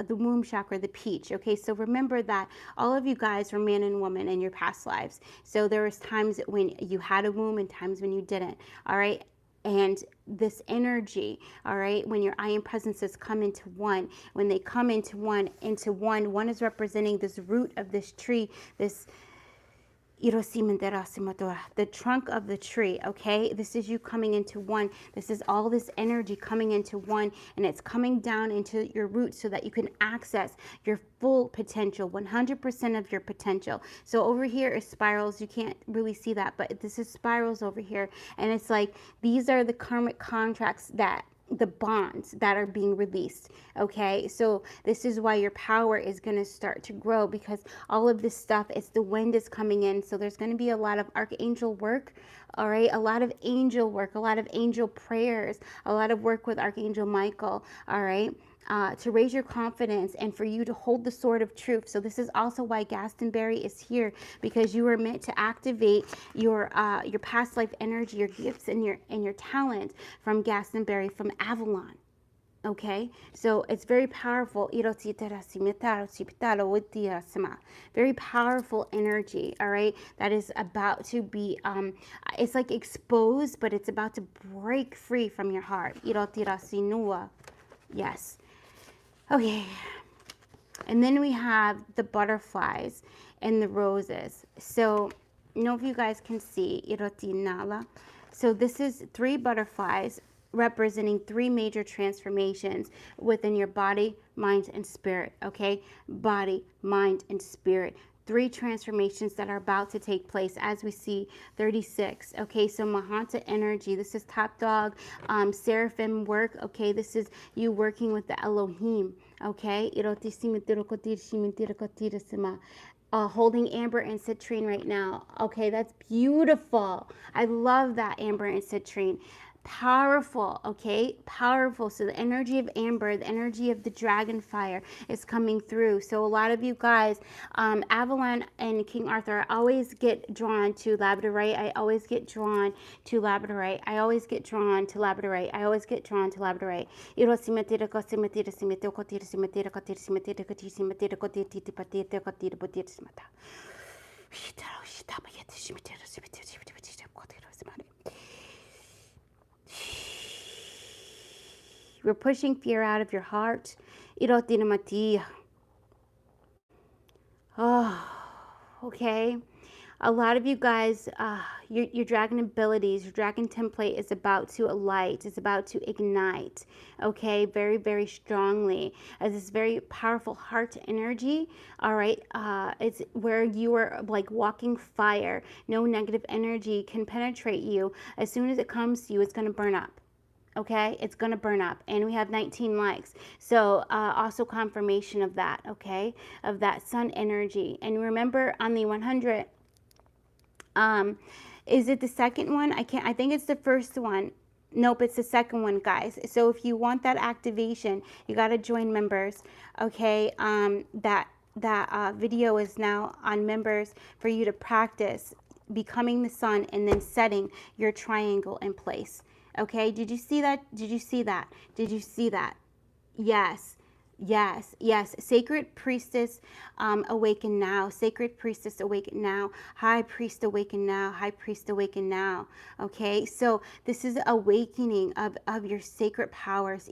the womb chakra, the peach. Okay, so remember that all of you guys were man and woman in your past lives. So there was times when you had a womb and times when you didn't. All right, and this energy, all right, when your iron presences come into one, when they come into one is representing this root of this tree, this the trunk of the tree. Okay, this is you coming into one. This is all this energy coming into one, and it's coming down into your roots so that you can access your full potential, 100% of your potential. So over here is spirals. You can't really see that, but this is spirals over here, and it's like these are the karmic contracts, that the bonds that are being released. Okay, so this is why your power is going to start to grow, because all of this stuff, it's the wind is coming in. So there's going to be a lot of archangel work. All right, a lot of angel work, a lot of angel prayers, a lot of work with Archangel Michael. All right, to raise your confidence and for you to hold the sword of truth. So this is also why Glastonbury is here, because you were meant to activate your past life energy, your gifts, and your talent from Glastonbury, from Avalon. Okay, so it's very powerful. Very powerful energy, all right, that is about to be, it's like exposed, but it's about to break free from your heart. Yes. Okay, and then we have the butterflies and the roses. So I don't know if you guys can see. So this is 3 butterflies representing 3 major transformations within your body, mind, and spirit. Okay, body, mind, and spirit. 3 transformations that are about to take place as we see 36. Okay, so Mahanta energy. This is top dog, seraphim work. Okay, this is you working with the Elohim. Okay, holding amber and citrine right now. Okay, that's beautiful. I love that amber and citrine. Powerful, okay, powerful. So the energy of amber, the energy of the dragon fire is coming through. So a lot of you guys, Avalon and King Arthur, I always get drawn to labradorite. I always get drawn to labradorite. I always get drawn to labradorite. I always get drawn to labradorite. We're pushing fear out of your heart. Oh, okay. A lot of you guys, your dragon abilities, your dragon template is about to alight, it's about to ignite, okay, very, very strongly, as this very powerful heart energy, all right, it's where you are like walking fire. No negative energy can penetrate you. As soon as it comes to you, it's going to burn up. Okay, it's going to burn up, and we have 19 likes. So also confirmation of that, okay, of that sun energy. And remember on the 100, is it the second one? I think it's the first one. Nope, it's the second one, guys. So if you want that activation, you got to join members. Okay, that video is now on members for you to practice becoming the sun and then setting your triangle in place. Okay, did you see that? Did you see that? Did you see that? Yes. Yes, yes. Sacred priestess, awaken now. Sacred priestess, awaken now. High priest, awaken now. High priest, awaken now. Okay, so this is awakening of your sacred powers.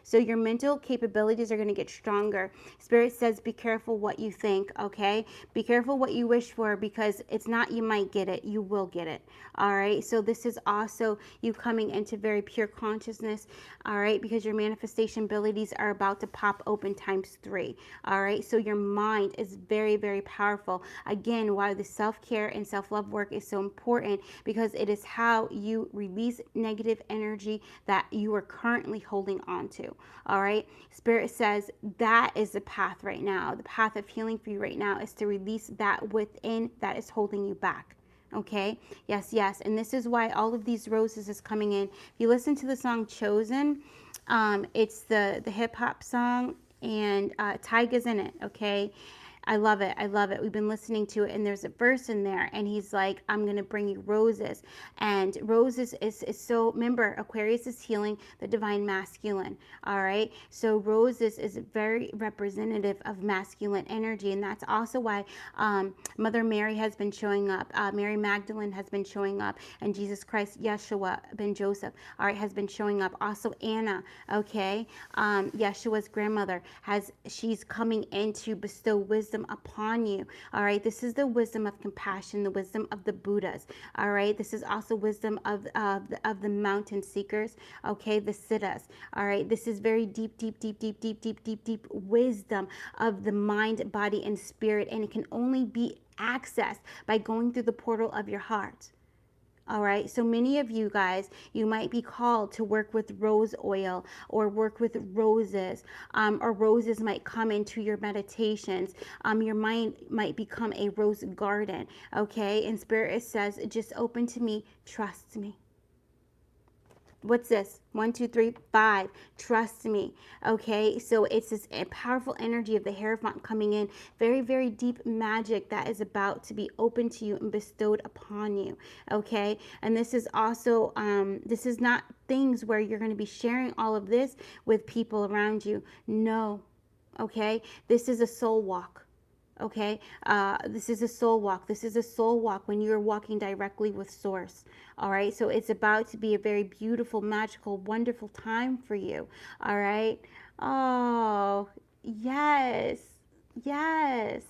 So your mental capabilities are going to get stronger. Spirit says, be careful what you think, okay? Be careful what you wish for, because it's not you might get it, you will get it. All right, so this is also you coming into very pure consciousness, all right, because because your manifestation abilities are about to pop open times 3. All right. So your mind is very, very powerful. Again, why the self-care and self-love work is so important, because it is how you release negative energy that you are currently holding on to. All right. Spirit says that is the path right now. The path of healing for you right now is to release that within that is holding you back. Okay. Yes, yes. And this is why all of these roses is coming in. If you listen to the song Chosen, it's the hip hop song, and Tyga's in it. Okay. I love it. I love it. We've been listening to it, and there's a verse in there, and he's like, I'm going to bring you roses. And roses is so, remember, Aquarius is healing the divine masculine. All right. So roses is very representative of masculine energy. And that's also why Mother Mary has been showing up. Mary Magdalene has been showing up. And Jesus Christ, Yeshua ben Joseph, all right, has been showing up. Also Anna, okay. Yeshua's grandmother she's coming in to bestow wisdom upon you. All right. This is the wisdom of compassion, the wisdom of the Buddhas. All right. This is also wisdom of the mountain seekers. Okay. The Siddhas. All right. This is very deep, deep, deep, deep, deep, deep, deep, deep wisdom of the mind, body, and spirit. And it can only be accessed by going through the portal of your heart. All right. So many of you guys, you might be called to work with rose oil or work with roses, or roses might come into your meditations. Your mind might become a rose garden. Okay. And Spirit says, just open to me, trust me. What's this? 1, 2, 3, 5. Trust me. Okay. So it's this powerful energy of the Hierophant coming in. Very, very deep magic that is about to be open to you and bestowed upon you. Okay. And this is also, this is not things where you're going to be sharing all of this with people around you. No. Okay. This is a soul walk. Okay, this is a soul walk. This is a soul walk when you're walking directly with Source. All right, so it's about to be a very beautiful, magical, wonderful time for you. All right. Oh, yes, yes.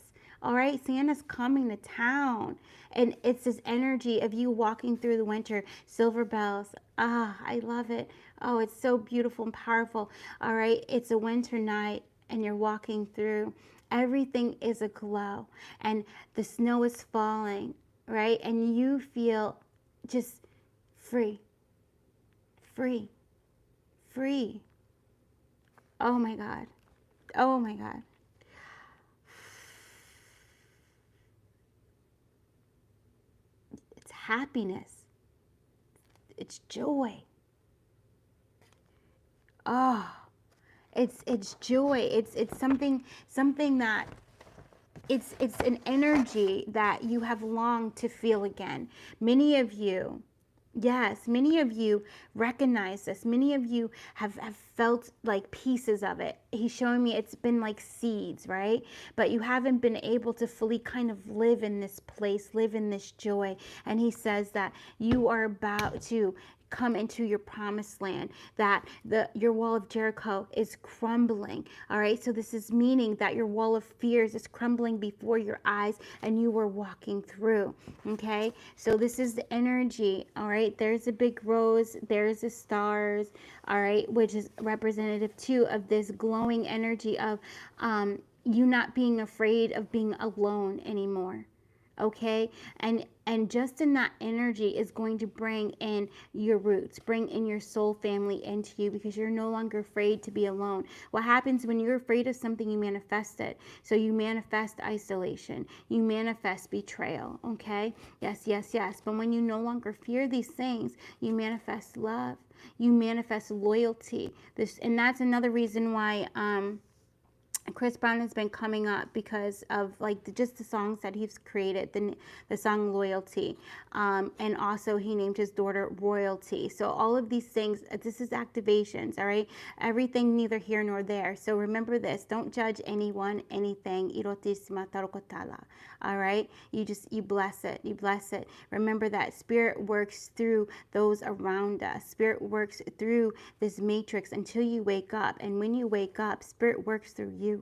All right, Santa's coming to town, and it's this energy of you walking through the winter. Silver bells. Ah, I love it. Oh, it's so beautiful and powerful. All right, it's a winter night, and you're walking through. Everything is aglow, and the snow is falling, right? And you feel just free, free, free. Oh my God. Oh my God. It's happiness. It's joy. Oh. It's joy. It's something that it's an energy that you have longed to feel again. Many of you, yes, many of you recognize this. Many of you have felt like pieces of it. He's showing me it's been like seeds, right? But you haven't been able to fully kind of live in this place, live in this joy. And he says that you are about to come into your promised land, that your wall of Jericho is crumbling. All right. So this is meaning that your wall of fears is crumbling before your eyes and you were walking through. Okay. So this is the energy. All right. There's a big rose. There's the stars. All right. Which is representative too of this glowing energy of you not being afraid of being alone anymore. Okay, and just in that energy is going to bring in your roots, bring in your soul family into you, because you're no longer afraid to be alone. What happens when you're afraid of something, you manifest it. So you manifest isolation, you manifest betrayal. Okay, yes, yes, yes. But when you no longer fear these things, you manifest love, you manifest loyalty. And that's another reason why Chris Brown has been coming up, because of like just the songs that he's created, the song Loyalty, and also he named his daughter Royalty. So all of these things, this is activations. All right, everything neither here nor there. So remember this: don't judge anyone, anything. All right, you bless it, you bless it. Remember that Spirit works through those around us. Spirit works through this matrix until you wake up, and when you wake up, Spirit works through you.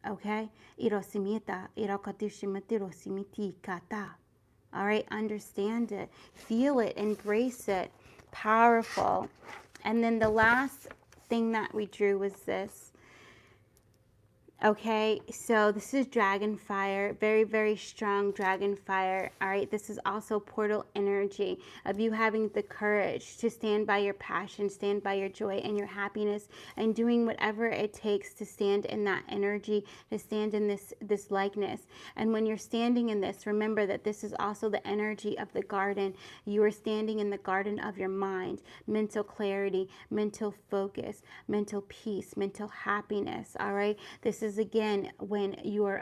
Okay? All right, understand it, feel it, embrace it. Powerful. And then the last thing that we drew was this. Okay, so this is dragon fire, very, very strong dragon fire. All right, this is also portal energy of you having the courage to stand by your passion, stand by your joy and your happiness, and doing whatever it takes to stand in that energy, to stand in this likeness. And when you're standing in this, remember that this is also the energy of the garden. You are standing in the garden of your mind, mental clarity, mental focus, mental peace, mental happiness. All right, this is again when you're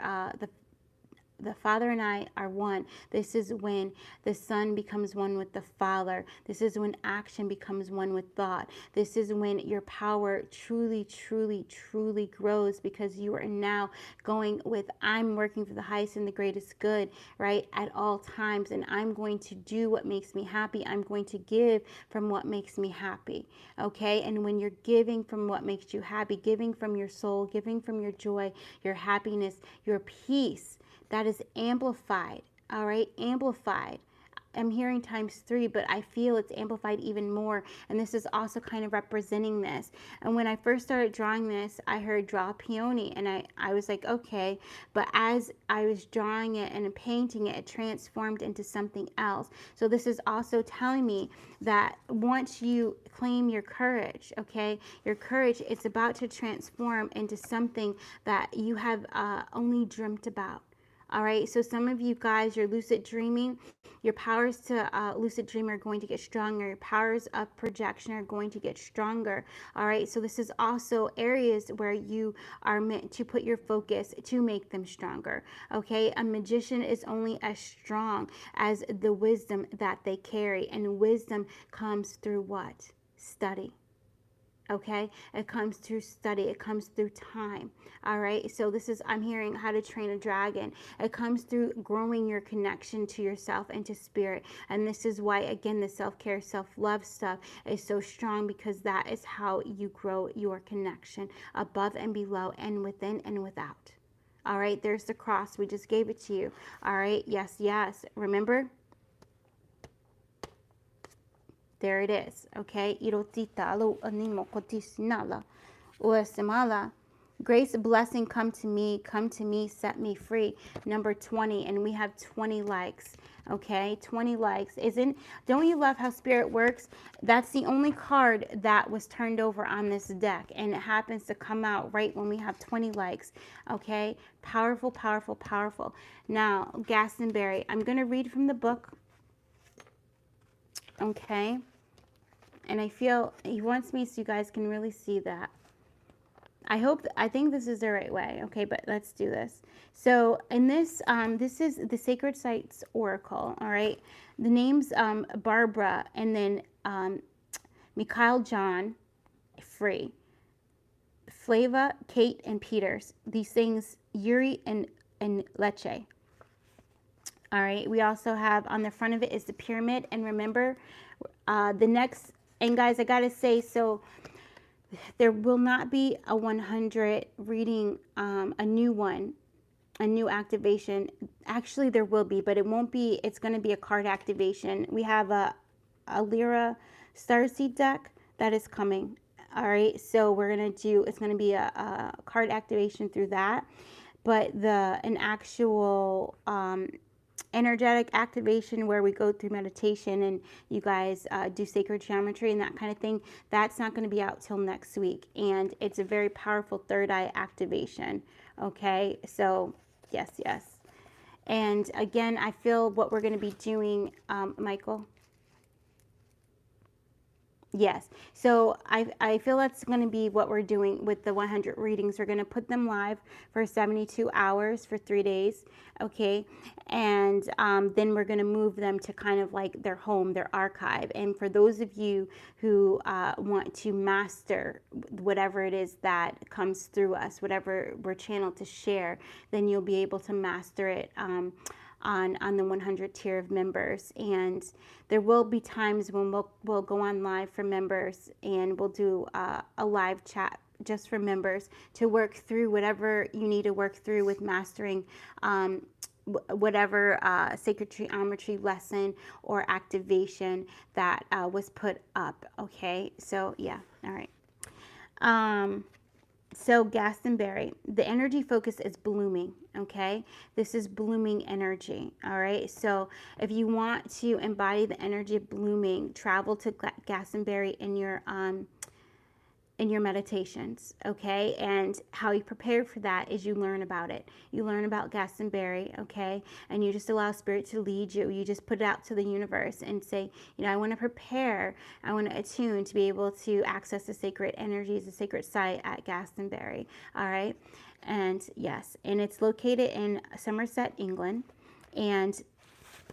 the Father and I are one. This is when the Son becomes one with the Father. This is when action becomes one with thought. This is when your power truly, truly, truly grows, because you are now going with, I'm working for the highest and the greatest good, right, at all times, and I'm going to do what makes me happy. I'm going to give from what makes me happy, okay? And when you're giving from what makes you happy, giving from your soul, giving from your joy, your happiness, your peace, that is amplified, all right? Amplified. I'm hearing ×3, but I feel it's amplified even more. And this is also kind of representing this. And when I first started drawing this, I heard draw a peony. And I was like, okay. But as I was drawing it and painting it, it transformed into something else. So this is also telling me that once you claim your courage, okay, your courage, it's about to transform into something that you have only dreamt about. All right, so some of you guys, you're lucid dreaming. Your powers to lucid dream are going to get stronger. Your powers of projection are going to get stronger. All right, so this is also areas where you are meant to put your focus to make them stronger. Okay, a magician is only as strong as the wisdom that they carry, and wisdom comes through what? Study. Okay, it comes through study, it comes through time. All right, so this is, I'm hearing how to train a dragon. It comes through growing your connection to yourself and to spirit. And this is why, again, the self-care, self-love stuff is so strong, because that is how you grow your connection above and below and within and without. All right, there's the cross, we just gave it to you. All right, yes, yes, remember? There it is, okay? Grace, blessing, come to me, set me free. Number 20, and we have 20 likes, okay? 20 likes. Don't you love how spirit works? That's the only card that was turned over on this deck, and it happens to come out right when we have 20 likes, okay? Powerful, powerful, powerful. Now, Glastonbury, I'm going to read from the book, okay? And I feel he wants me so you guys can really see that. I think this is the right way. Okay, but let's do this. So in this, this is the Sacred Sites Oracle. All right, the name's Barbara, and then Mikhail, John, Free, Flava, Kate, and Peters. These things, Yuri and Leche. All right, we also have on the front of it is the pyramid, and remember, the next. And guys, I gotta say, so there will not be a 100 reading, a new one, a new activation. Actually, there will be, but it won't be. It's going to be a card activation. We have a Lyra Starseed deck that is coming. All right, so we're gonna do. It's going to be a card activation through that, but an actual energetic activation where we go through meditation and you guys do sacred geometry and that kind of thing, that's not going to be out till next week. And it's a very powerful third eye activation. Okay, so yes, yes. And again, I feel what we're going to be doing, Michael. Yes, so I feel that's going to be what we're doing with the 100 readings. We're going to put them live for 72 hours for 3 days, okay? And then we're going to move them to kind of like their home, their archive. And for those of you who want to master whatever it is that comes through us, whatever we're channeled to share, then you'll be able to master it on the 100 tier of members. And there will be times when we'll go on live for members, and we'll do a live chat just for members to work through whatever you need to work through with mastering whatever sacred geometry lesson or activation that was put up. Okay, so yeah, all right. So Glastonbury, the energy focus is blooming, okay? This is blooming energy, all right? So if you want to embody the energy of blooming, travel to Glastonbury in your meditations, okay? And how you prepare for that is you learn about it. You learn about Glastonbury, okay? And you just allow Spirit to lead you. You just put it out to the universe and say, you know, I want to prepare, I want to attune to be able to access the sacred energies, the sacred site at Glastonbury, all right? And yes, and it's located in Somerset, England. And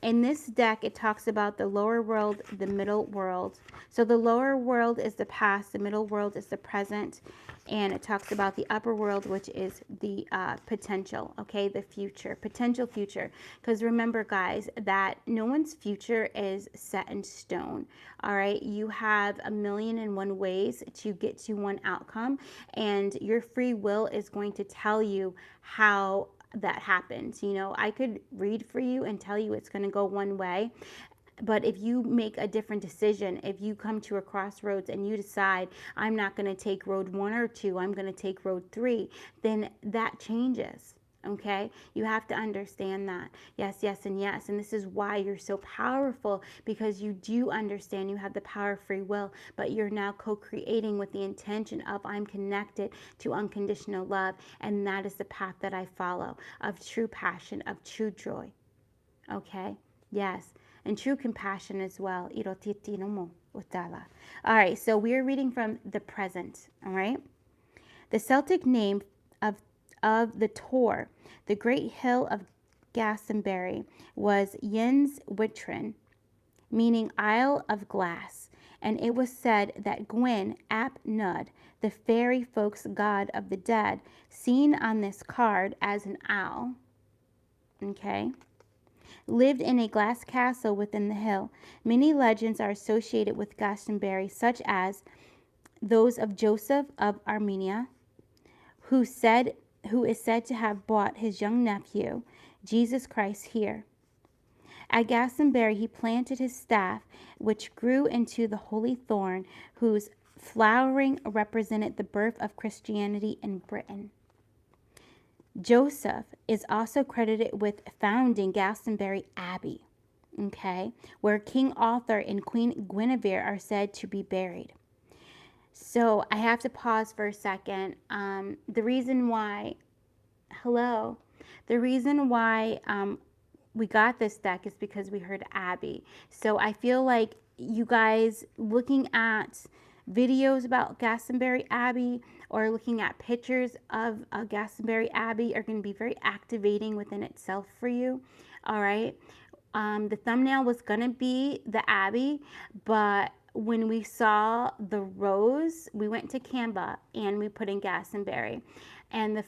in this deck, it talks about the lower world, the middle world. So the lower world is the past, the middle world is the present, and it talks about the upper world, which is the potential, okay, the future, potential future. Because remember, guys, that no one's future is set in stone, all right? You have 1,000,001 ways to get to one outcome, and your free will is going to tell you how that happens. You know, I could read for you and tell you it's going to go one way, but if you make a different decision, if you come to a crossroads and you decide, I'm not going to take road 1 or 2, I'm going to take road 3, then that changes. Okay, you have to understand that. Yes, yes, and yes. And this is why you're so powerful, because you do understand you have the power of free will, but you're now co-creating with the intention of, I'm connected to unconditional love. And that is the path that I follow, of true passion, of true joy. Okay, yes, and true compassion as well. All right, so we're reading from the present. All right, the Celtic name of the Tor, the great hill of Glastonbury, was Yens Witrin, meaning Isle of Glass, and it was said that Gwyn ap Nudd, the fairy folk's god of the dead, seen on this card as an owl, okay, lived in a glass castle within the hill. Many legends are associated with Glastonbury, such as those of Joseph of Armenia, who is said to have brought his young nephew, Jesus Christ, here. At Glastonbury, he planted his staff, which grew into the holy thorn, whose flowering represented the birth of Christianity in Britain. Joseph is also credited with founding Glastonbury Abbey, okay, where King Arthur and Queen Guinevere are said to be buried. So I have to pause for a second. The reason why we got this deck is because we heard Abbey. So I feel like you guys looking at videos about Glastonbury Abbey or looking at pictures of Glastonbury Abbey are going to be very activating within itself for you. All right. The thumbnail was going to be the Abbey, but when we saw the rose, we went to Canva and we put in Glastonbury. And we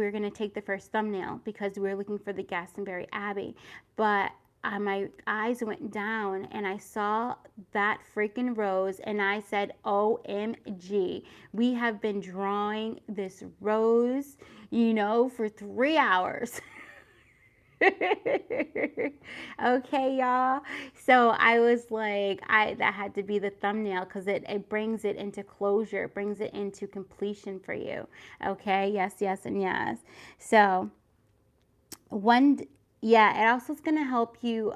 were going to take the first thumbnail because we were looking for the Glastonbury Abbey. But my eyes went down and I saw that freaking rose and I said, OMG, we have been drawing this rose, for 3 hours. Okay, y'all. So I was like, that had to be the thumbnail because it brings it into closure, it brings it into completion for you. Okay, yes, yes, and yes. So it also is going to help you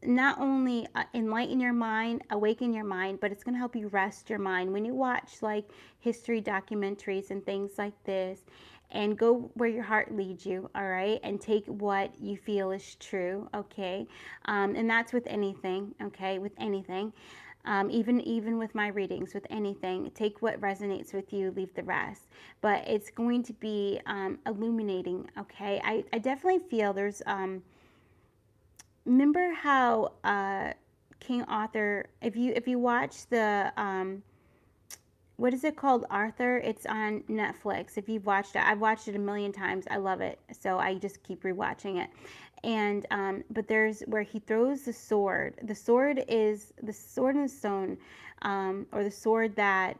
not only enlighten your mind, awaken your mind, but it's going to help you rest your mind. When you watch like history documentaries and things like this, and go where your heart leads you, all right? And take what you feel is true, okay? And that's with anything, okay? With anything. Even with my readings, with anything, take what resonates with you, leave the rest. But it's going to be illuminating, okay? I definitely feel there's, remember how King Arthur, if you watch the, what is it called, Arthur? It's on Netflix. If you've watched it, I've watched it a million times. I love it. So I just keep rewatching it. And, but there's where he throws the sword. The sword is the sword and stone, or the sword that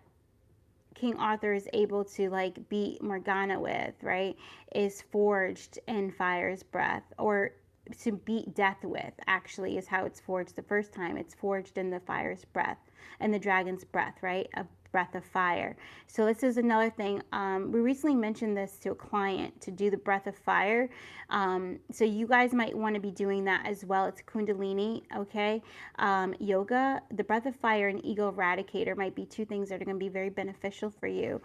King Arthur is able to like beat Morgana with, right? Is forged in fire's breath, or to beat death with, actually, is how it's forged the first time. It's forged in the fire's breath and the dragon's breath, right? Of breath of fire. So this is another thing. We recently mentioned this to a client to do the breath of fire. So you guys might want to be doing that as well. It's Kundalini, okay? Yoga, the breath of fire, and ego eradicator might be two things that are going to be very beneficial for you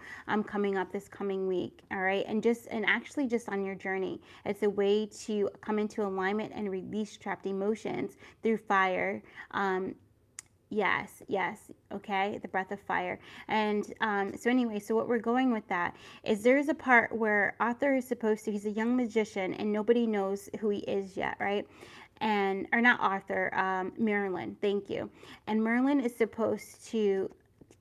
coming up this coming week, all right? And actually just on your journey. It's a way to come into alignment and release trapped emotions through fire. Yes, okay, the breath of fire. And so anyway, so what we're going with that is there's a part where Arthur is supposed to, he's a young magician and nobody knows who he is yet, right? And, or not Arthur, Merlin, thank you. And Merlin is supposed to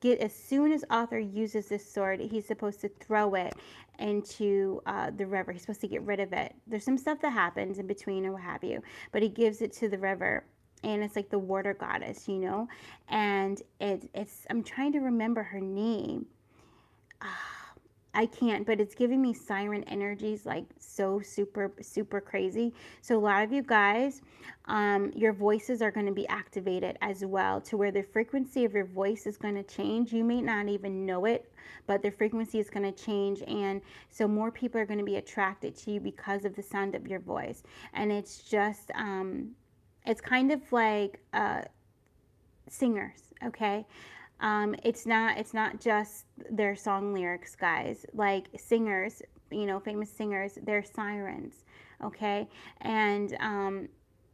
get, as soon as Arthur uses this sword, he's supposed to throw it into the river. He's supposed to get rid of it. There's some stuff that happens in between or what have you, but he gives it to the river. And it's like the water goddess, you know, and it's I'm trying to remember her name. I can't, but it's giving me siren energies, like so super crazy. So a lot of you guys, your voices are going to be activated as well, to where the frequency of your voice is going to change. You may not even know it, but the frequency is going to change, and so more people are going to be attracted to you because of the sound of your voice. And it's just it's kind of like singers, okay? It's not just their song lyrics, guys. Like singers, you know, famous singers, they're sirens, okay? And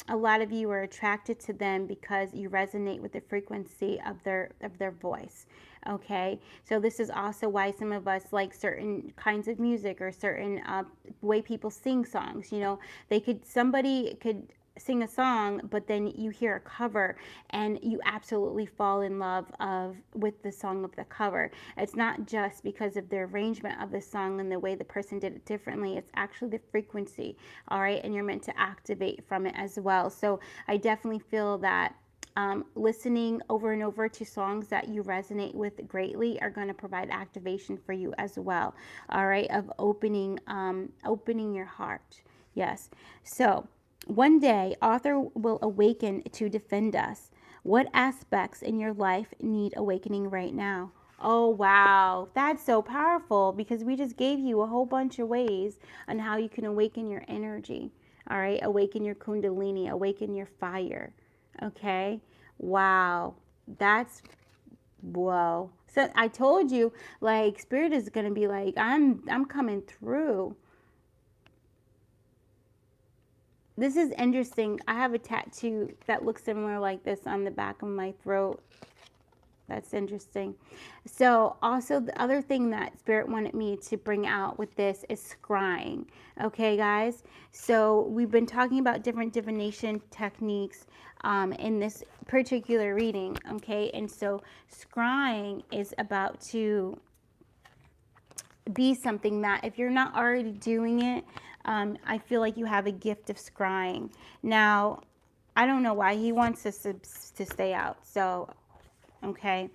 a lot of you are attracted to them because you resonate with the frequency of their voice, okay? So this is also why some of us like certain kinds of music or certain way people sing songs. You know, somebody could sing a song, but then you hear a cover and you absolutely fall in love with the song of the cover. It's not just because of the arrangement of the song and the way the person did it differently. It's actually the frequency, all right? And you're meant to activate from it as well. So I definitely feel that listening over and over to songs that you resonate with greatly are going to provide activation for you as well, all right, of opening your heart. Yes. So one day, Arthur will awaken to defend us. What aspects in your life need awakening right now? Oh, wow. That's so powerful, because we just gave you a whole bunch of ways on how you can awaken your energy. All right. Awaken your Kundalini, awaken your fire. Okay. Wow. That's, whoa. So I told you, like, Spirit is going to be like, I'm coming through. This is interesting. I have a tattoo that looks similar like this on the back of my throat. That's interesting. So also the other thing that Spirit wanted me to bring out with this is scrying. Okay, guys? So we've been talking about different divination techniques in this particular reading. Okay, and so scrying is about to be something that, if you're not already doing it, I feel like you have a gift of scrying. Now, I don't know why he wants us to stay out. So, okay,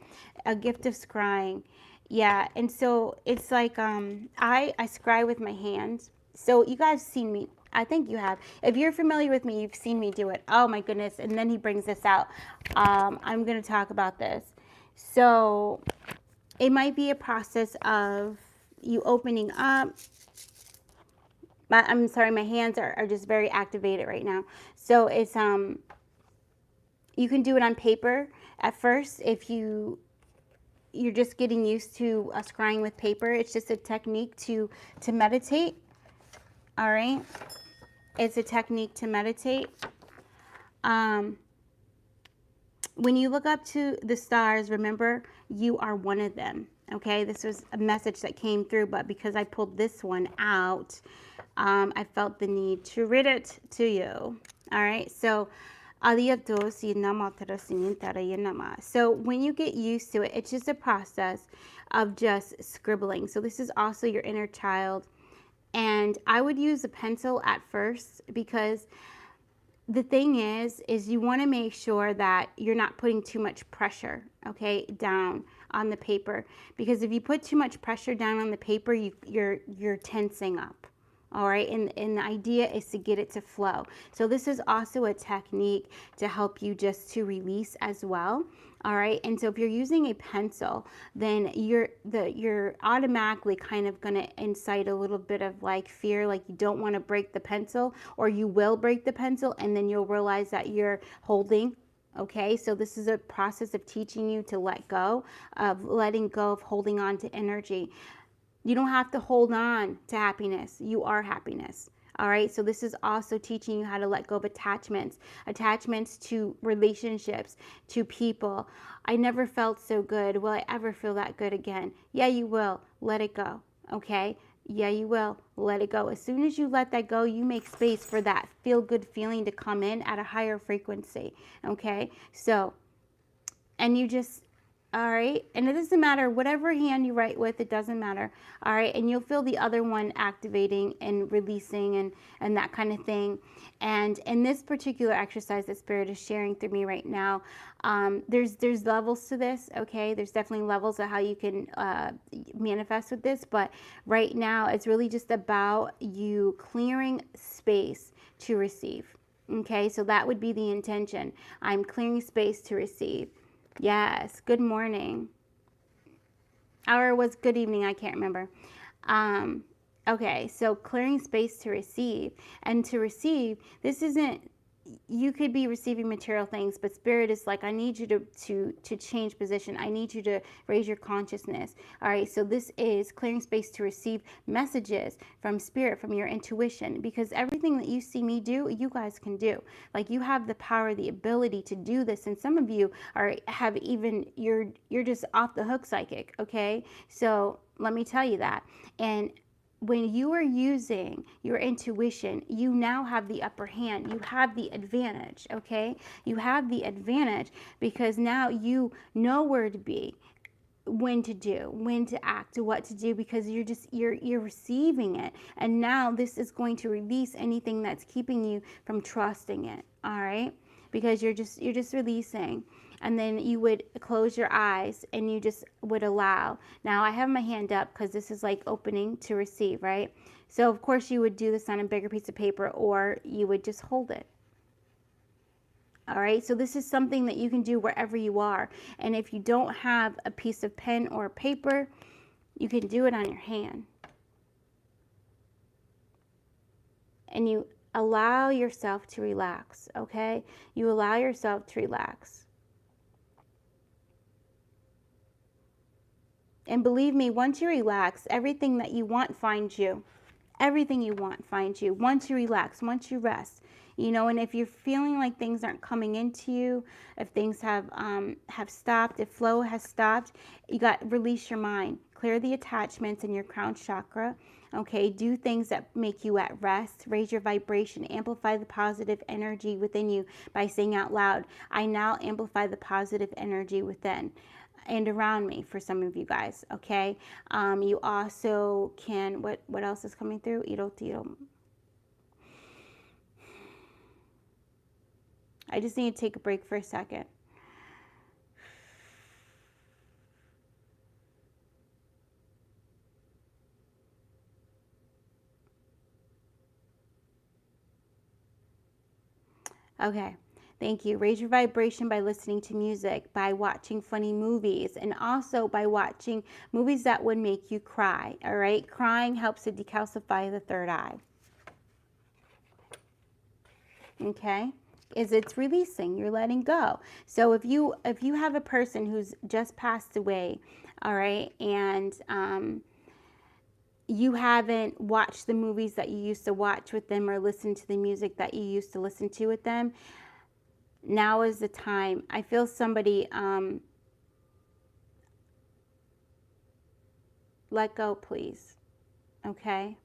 a gift of scrying. Yeah, and so it's like I scry with my hands. So you guys seen me. I think you have. If you're familiar with me, you've seen me do it. Oh my goodness. And then he brings this out. I'm going to talk about this. So it might be a process of you opening up. I'm sorry, my hands are just very activated right now. So it's you can do it on paper at first if you're just getting used to scrying with paper. It's just a technique to meditate. All right, it's a technique to meditate. When you look up to the stars, remember you are one of them. Okay, this was a message that came through, but because I pulled this one out, I felt the need to read it to you. All right, so so when you get used to it, it's just a process of just scribbling. So this is also your inner child, and I would use a pencil at first, because the thing is you want to make sure that you're not putting too much pressure, okay, down on the paper, because if you put too much pressure down on the paper, you're tensing up. All right, and the idea is to get it to flow. So this is also a technique to help you just to release as well. All right, and so if you're using a pencil, then you're automatically kind of going to incite a little bit of like fear, like you don't want to break the pencil, or you will break the pencil, and then you'll realize that you're holding. Okay, so this is a process of teaching you to let go, of letting go of holding on to energy. You don't have to hold on to happiness. You are happiness. All right. So this is also teaching you how to let go of attachments to relationships, to people. I never felt so good. Will I ever feel that good again? Yeah, you will. Let it go. Okay. Yeah, you will. Let it go. As soon as you let that go, you make space for that feel good feeling to come in at a higher frequency. Okay. So, and you just, all right, and it doesn't matter whatever hand you write with, it doesn't matter. All right, and you'll feel the other one activating and releasing and that kind of thing. And in this particular exercise that Spirit is sharing through me right now, there's levels to this. Okay, there's definitely levels of how you can manifest with this, but right now it's really just about you clearing space to receive. Okay, so that would be the intention. I'm clearing space to receive. Yes, good morning. Or was good evening, I can't remember. Okay, so clearing space to receive. And to receive, this isn't, you could be receiving material things, but Spirit is like, I need you to change position. I need you to raise your consciousness. All right, so this is clearing space to receive messages from Spirit, from your intuition, because everything that you see me do, you guys can do. Like, you have the power, the ability to do this, and some of you have even, you're just off the hook psychic. Okay, so let me tell you that. And when you are using your intuition, you now have the upper hand. You have the advantage, okay? You have the advantage because now you know where to be, when to do, when to act, what to do, because you're receiving it. And now this is going to release anything that's keeping you from trusting it, all right? Because you're just releasing. And then you would close your eyes and you just would allow. Now I have my hand up because this is like opening to receive, right? So of course you would do this on a bigger piece of paper, or you would just hold it. All right, so this is something that you can do wherever you are. And if you don't have a piece of pen or paper, you can do it on your hand. And you allow yourself to relax, okay? You allow yourself to relax. And believe me, once you relax, everything that you want finds you. Everything you want finds you. Once you relax, once you rest, you know. And if you're feeling like things aren't coming into you, if things have stopped, if flow has stopped, you got release your mind, clear the attachments in your crown chakra. Okay, do things that make you at rest, raise your vibration, amplify the positive energy within you by saying out loud, I now amplify the positive energy within and around me, for some of you guys. Okay, you also can, what else is coming through? I just need to take a break for a second. Okay, thank you. Raise your vibration by listening to music, by watching funny movies, and also by watching movies that would make you cry. All right, crying helps to decalcify the third eye. Okay, it's releasing, you're letting go. So if you have a person who's just passed away, all right, and you haven't watched the movies that you used to watch with them or listened to the music that you used to listen to with them, now is the time. I feel somebody, let go, please. Okay?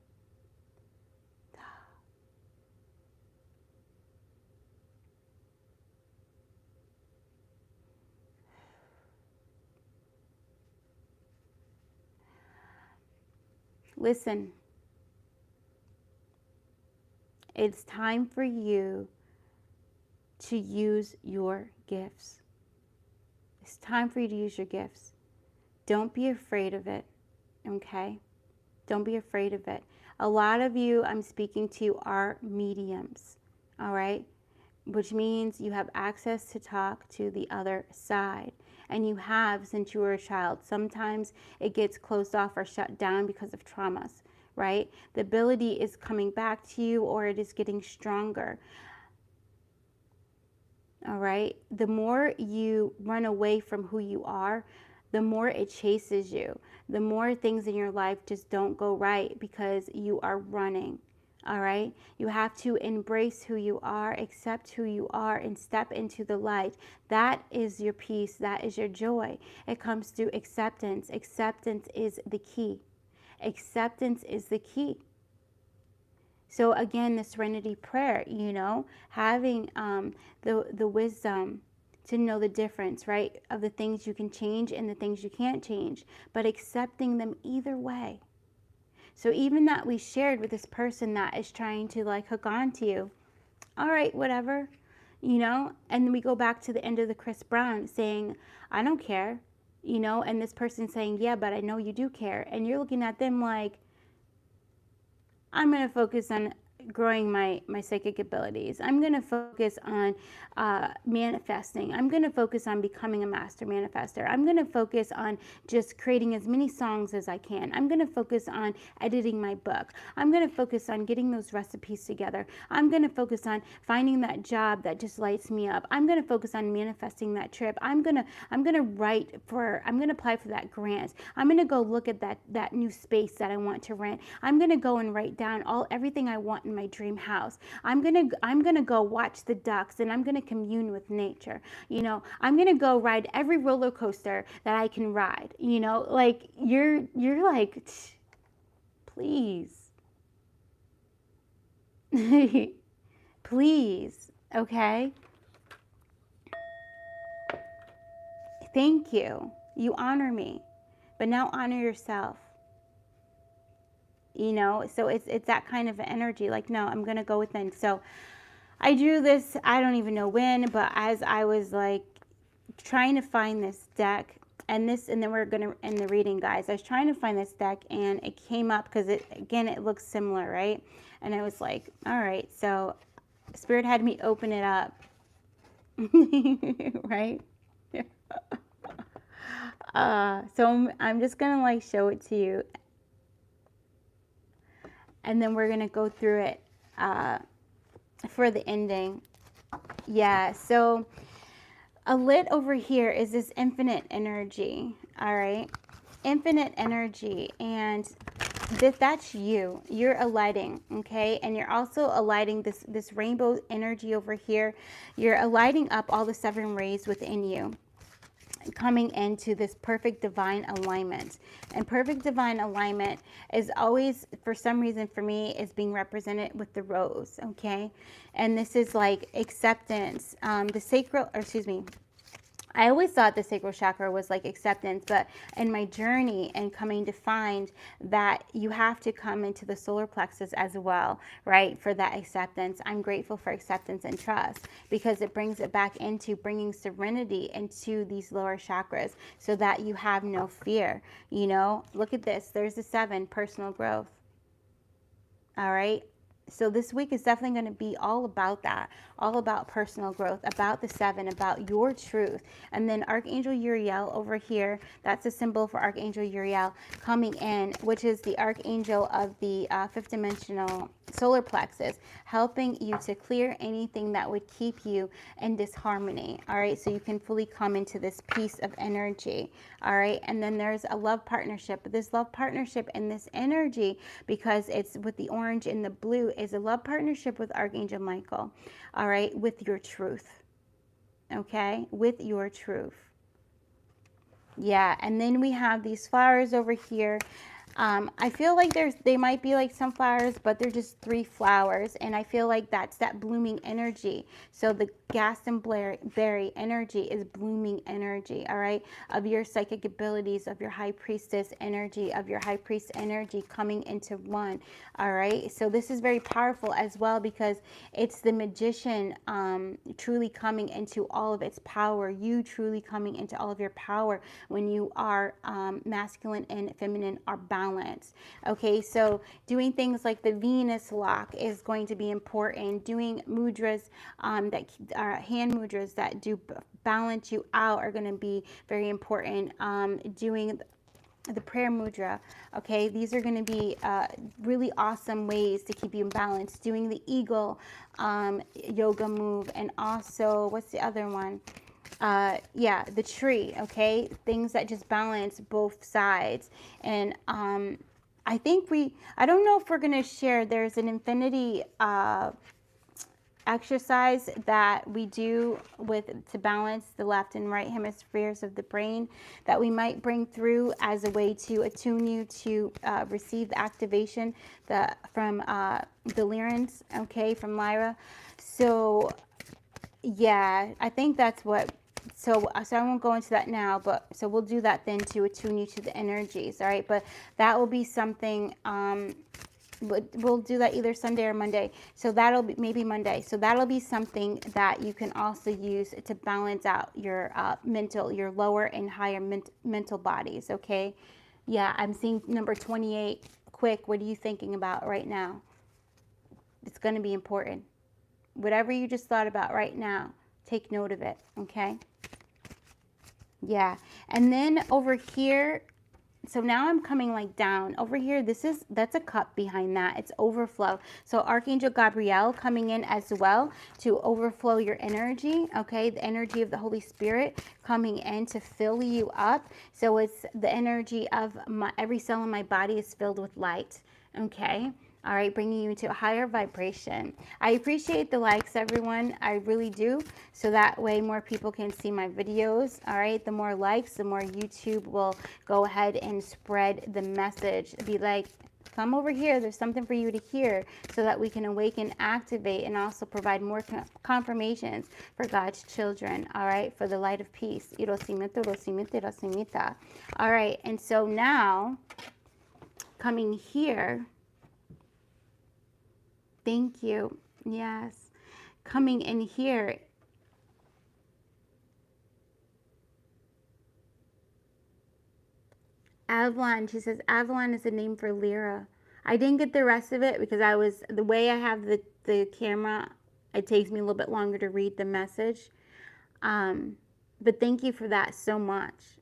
Listen, it's time for you to use your gifts. It's time for you to use your gifts. Don't be afraid of it, okay? Don't be afraid of it. A lot of you I'm speaking to are mediums, all right? Which means you have access to talk to the other side. And you have since you were a child. Sometimes it gets closed off or shut down because of traumas, right? The ability is coming back to you, or it is getting stronger. All right? The more you run away from who you are, the more it chases you. The more things in your life just don't go right because you are running. All right? You have to embrace who you are, accept who you are, and step into the light. That is your peace. That is your joy. It comes through acceptance. Acceptance is the key. Acceptance is the key. So again, the serenity prayer, you know, having the wisdom to know the difference, right, of the things you can change and the things you can't change, but accepting them either way. So even that we shared with this person that is trying to like hook on to you, all right, whatever, you know, and then we go back to the end of the Chris Brown saying, I don't care, you know, and this person saying, yeah, but I know you do care. And you're looking at them like, I'm going to focus on growing my psychic abilities. I'm going to focus on manifesting. I'm going to focus on becoming a master manifester. I'm going to focus on just creating as many songs as I can. I'm going to focus on editing my book. I'm going to focus on getting those recipes together. I'm going to focus on finding that job that just lights me up. I'm going to focus on manifesting that trip. I'm going to apply for that grant. I'm going to go look at that new space that I want to rent. I'm going to go and write down everything I want in my dream house. I'm gonna go watch the ducks, and I'm gonna commune with nature. You know, I'm gonna go ride every roller coaster that I can ride. You know, like you're like, please, please, okay. Thank you. You honor me, but now honor yourself. You know, so it's that kind of energy, like, no, I'm gonna go within. So I drew this, I don't even know when, but as I was like trying to find this deck, and then we're gonna end the reading, guys. I was trying to find this deck, and it came up because it looks similar, right? And I was like, all right, so Spirit had me open it up. Right? So I'm just gonna like show it to you, and then we're gonna go through it for the ending. Yeah, so a lit over here is this infinite energy, all right? Infinite energy, and that's you. You're alighting, okay? And you're also alighting this rainbow energy over here. You're alighting up all the 7 rays within you, coming into this perfect divine alignment. And perfect divine alignment is always, for some reason for me, is being represented with the rose, okay? And this is like acceptance. The sacral, or excuse me, I always thought the sacral chakra was like acceptance, but in my journey and coming to find that you have to come into the solar plexus as well, right, for that acceptance. I'm grateful for acceptance and trust because it brings it back into bringing serenity into these lower chakras so that you have no fear. You know, look at this. There's the 7, personal growth. All right. So this week is definitely going to be all about that, all about personal growth, about the 7, about your truth. And then Archangel Uriel over here, that's a symbol for Archangel Uriel coming in, which is the Archangel of the 5th dimensional solar plexus, helping you to clear anything that would keep you in disharmony. All right, so you can fully come into this piece of energy. All right, and then there's a love partnership. This love partnership and this energy, because it's with the orange and the blue, is a love partnership with Archangel Michael. All right, with your truth. Okay, with your truth. Yeah, and then we have these flowers over here. I feel like they might be like sunflowers, but they're just 3 flowers, and I feel like that's that blooming energy. So the Glastonbury energy is blooming energy, all right, of your psychic abilities, of your high priestess energy, of your high priest energy coming into one, all right. So this is very powerful as well because it's the magician truly coming into all of its power, you truly coming into all of your power when you are masculine and feminine are balanced. balance. Okay, so doing things like the Venus lock is going to be important. Doing mudras, that are hand mudras that do balance you out, are going to be very important. Doing the prayer mudra, okay, these are going to be really awesome ways to keep you in balance. Doing the eagle yoga move, and also, what's the other one? Yeah, the tree, okay, things that just balance both sides. And I think I don't know if we're going to share, there's an infinity exercise that we do to balance the left and right hemispheres of the brain, that we might bring through as a way to attune you to receive the activation from the Lyrans, okay, from Lyra. So yeah, I think that's what, so I won't go into that now, but so we'll do that then to attune you to the energies, all right? But that will be something, we'll do that either Sunday or Monday. So that'll be maybe Monday. So that'll be something that you can also use to balance out your your lower and higher mental bodies, okay? Yeah, I'm seeing number 28. Quick, what are you thinking about right now? It's going to be important. Whatever you just thought about right now, take note of it, okay? Yeah, and then over here, so now I'm coming like down over here. That's a cup behind that. It's overflow. So Archangel Gabriel coming in as well to overflow your energy, okay? The energy of the Holy Spirit coming in to fill you up. So it's the energy of every cell in my body is filled with light, okay? All right, bringing you to a higher vibration. I appreciate the likes, everyone. I really do. So that way more people can see my videos. All right, the more likes, the more YouTube will go ahead and spread the message. Be like, come over here. There's something for you to hear, so that we can awaken, activate, and also provide more confirmations for God's children. All right, for the light of peace. All right, and so now coming here. Thank you. Yes. Coming in here. Avalon. She says Avalon is a name for Lyra. I didn't get the rest of it because the way I have the camera, it takes me a little bit longer to read the message. But thank you for that so much.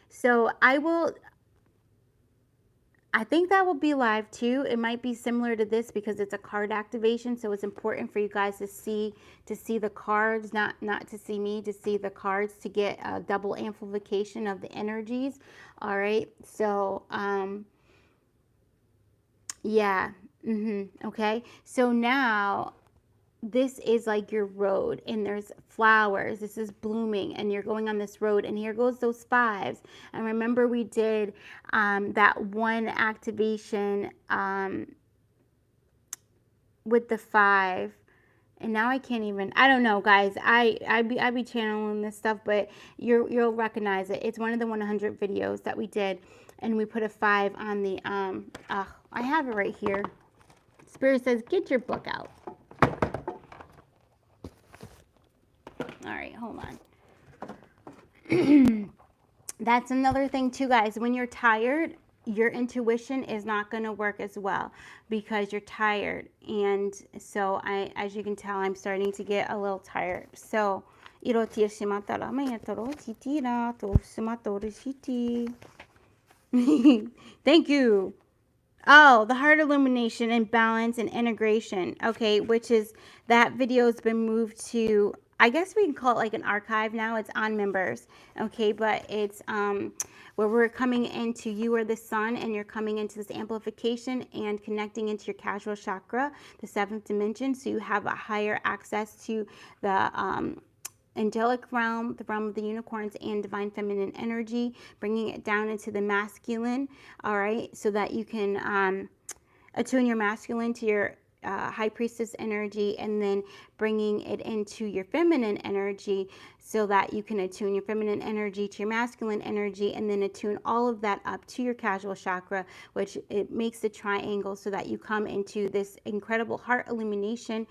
So I think that will be live too. It might be similar to this because it's a card activation, so it's important for you guys to see the cards, not to see me, to see the cards, to get a double amplification of the energies. All right, so yeah, okay. So now this is like your road, and there's flowers. This is blooming, and you're going on this road, and here goes those fives. And remember, we did that one activation with the 5, and now I can't even, I don't know, guys. I be channeling this stuff, but you'll recognize it. It's one of the 100 videos that we did, and we put a 5 on the I have it right here. Spirit says, get your book out. All right, hold on. That's another thing too, guys. When you're tired, your intuition is not going to work as well because you're tired. And so as you can tell, I'm starting to get a little tired. So, thank you. Oh, the heart illumination and balance and integration. Okay, which is, that video has been moved to, I guess we can call it like an archive now. It's on members. Okay, but it's where we're coming into, you are the sun, and you're coming into this amplification and connecting into your casual chakra, the 7th dimension, so you have a higher access to the angelic realm, the realm of the unicorns, and divine feminine energy, bringing it down into the masculine, all right, so that you can attune your masculine to high priestess energy, and then bringing it into your feminine energy so that you can attune your feminine energy to your masculine energy, and then attune all of that up to your casual chakra, which it makes the triangle so that you come into this incredible heart illumination,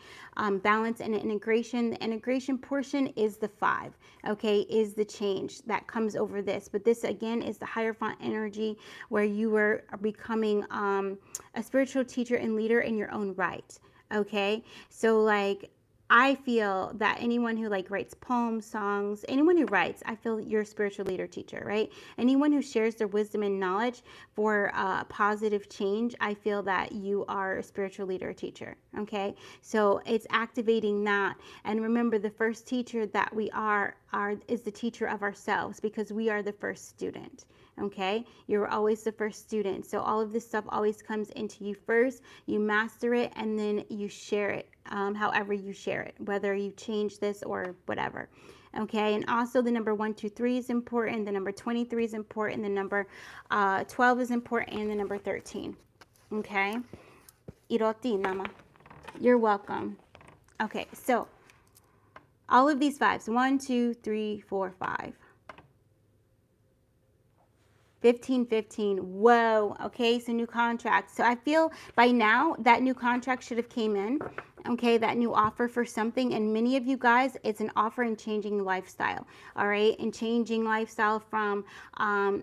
balance, and integration. The integration portion is the 5, okay, is the change that comes over this. But this again is the Hierophant energy, where you are becoming a spiritual teacher and leader in your own right. Okay, so like, I feel that anyone who like writes poems, songs, anyone who writes, I feel you're a spiritual leader, teacher, right? Anyone who shares their wisdom and knowledge for positive change, I feel that you are a spiritual leader, teacher. Okay, so it's activating that. And remember, the first teacher that we are is the teacher of ourselves, because we are the first student. Okay, you're always the first student. So all of this stuff always comes into you first. You master it, and then you share it, however you share it, whether you change this or whatever. Okay, and also the number 123 is important. The number 23 is important. The number 12 is important, and the number 13. Okay, Iroti Nama. You're welcome. Okay, so all of these 5s, 1, 2, 3, 4, 5. 15, 15. Whoa. Okay, so new contract. So I feel by now that new contract should have came in. Okay, that new offer for something. And many of you guys, it's an offer in changing lifestyle. All right, and changing lifestyle from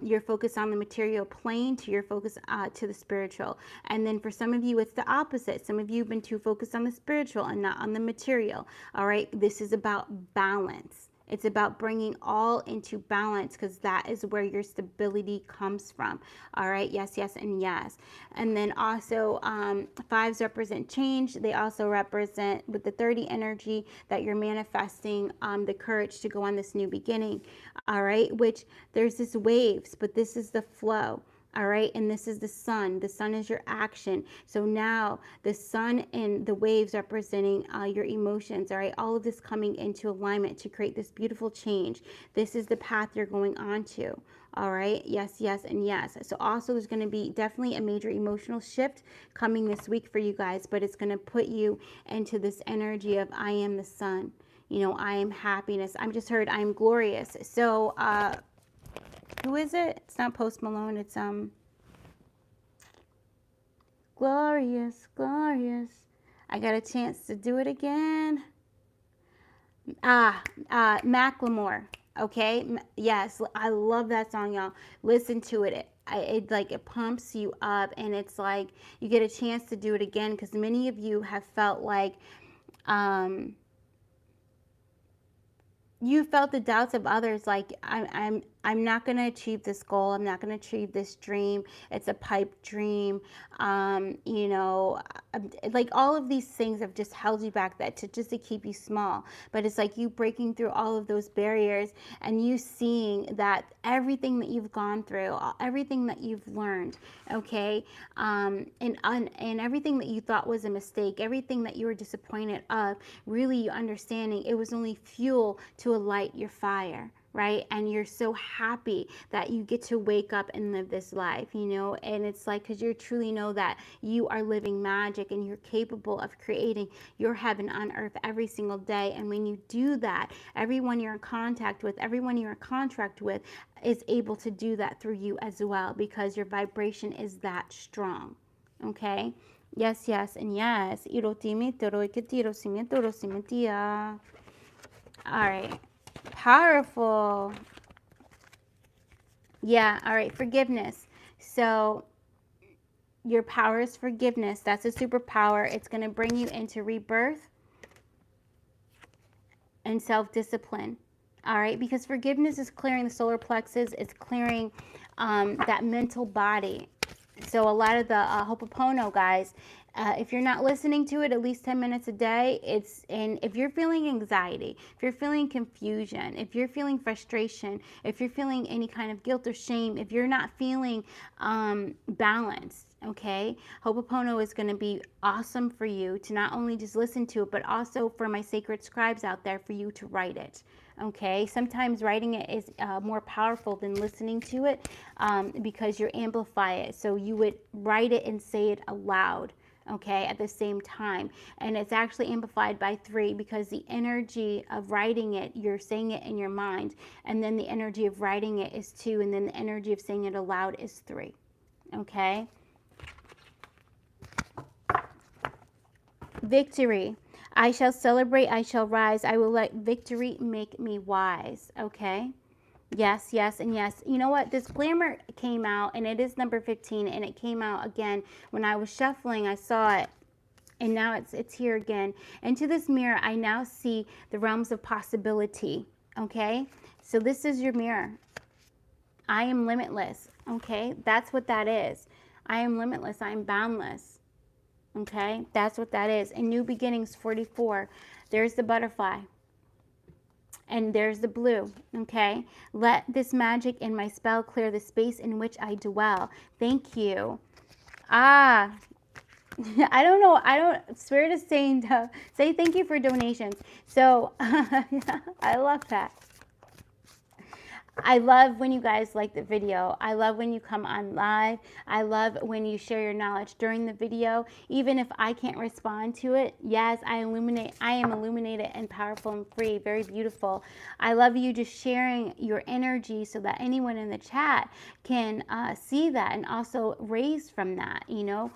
your focus on the material plane to your focus to the spiritual. And then for some of you, it's the opposite. Some of you have been too focused on the spiritual and not on the material. All right, this is about balance. It's about bringing all into balance, because that is where your stability comes from. All right. Yes, yes, and yes. And then also 5s represent change. They also represent, with the 30 energy, that you're manifesting the courage to go on this new beginning. All right. Which there's this waves, but this is the flow. All right, and this is the sun. The sun is your action. So now the sun and the waves representing your emotions. All right, all of this coming into alignment to create this beautiful change. This is the path you're going on to. All right, yes, yes, and yes. So also there's going to be definitely a major emotional shift coming this week for you guys, but it's going to put you into this energy of I am the sun. You know, I am happiness. I'm just heard I am glorious. So, who is it? It's not Post Malone. It's glorious, glorious. I got a chance to do it again. Macklemore. Okay. Yes, I love that song, y'all. Listen to it. It pumps you up, and it's like you get a chance to do it again, because many of you have felt like you felt the doubts of others, like I'm not going to achieve this goal. I'm not going to achieve this dream. It's a pipe dream. You know, like all of these things have just held you back, just to keep you small. But it's like you breaking through all of those barriers, and you seeing that everything that you've gone through, everything that you've learned, okay, and everything that you thought was a mistake, everything that you were disappointed of, really you understanding it was only fuel to alight your fire. Right? And you're so happy that you get to wake up and live this life, you know, and it's like, because you truly know that you are living magic, and you're capable of creating your heaven on earth every single day. And when you do that, everyone you're in contact with, everyone you're in contract with, is able to do that through you as well, because your vibration is that strong. Okay? Yes, yes, and yes. All right. Powerful. Yeah, all right, forgiveness. So your power is forgiveness. That's a superpower. It's going to bring you into rebirth and self-discipline. All right, because forgiveness is clearing the solar plexus. It's clearing that mental body. So a lot of the Ho'oponopono guys, if you're not listening to it at least 10 minutes a day, and if you're feeling anxiety, if you're feeling confusion, if you're feeling frustration, if you're feeling any kind of guilt or shame, if you're not feeling balanced, okay, Ho'oponopono is going to be awesome for you to not only just listen to it, but also for my sacred scribes out there, for you to write it. Okay, sometimes writing it is more powerful than listening to it, because you amplify it. So you would write it and say it aloud. okay, at the same time. And it's actually amplified by 3 because the energy of writing it, you're saying it in your mind, and then the energy of writing it is 2, and then the energy of saying it aloud is 3, okay? Victory. I shall celebrate, I shall rise. I will let victory make me wise, okay? Yes, yes, and yes. You know what? This glamour came out, and it is number 15, and it came out again when I was shuffling. I saw it, and now it's here again. Into this mirror, I now see the realms of possibility, okay? So this is your mirror. I am limitless, okay? That's what that is. I am limitless. I am boundless, okay? That's what that is. In New Beginnings 44, there's the butterfly. And there's the blue, okay? Let this magic and my spell clear the space in which I dwell. Thank you. Ah, I don't know. Spirit is saying to say thank you for donations. So, I love that. I love when you guys like the video. I love when you come on live. I love when you share your knowledge during the video. Even if I can't respond to it, yes, I am illuminated and powerful and free. Very beautiful. I love you just sharing your energy so that anyone in the chat can see that and also raise from that, you know.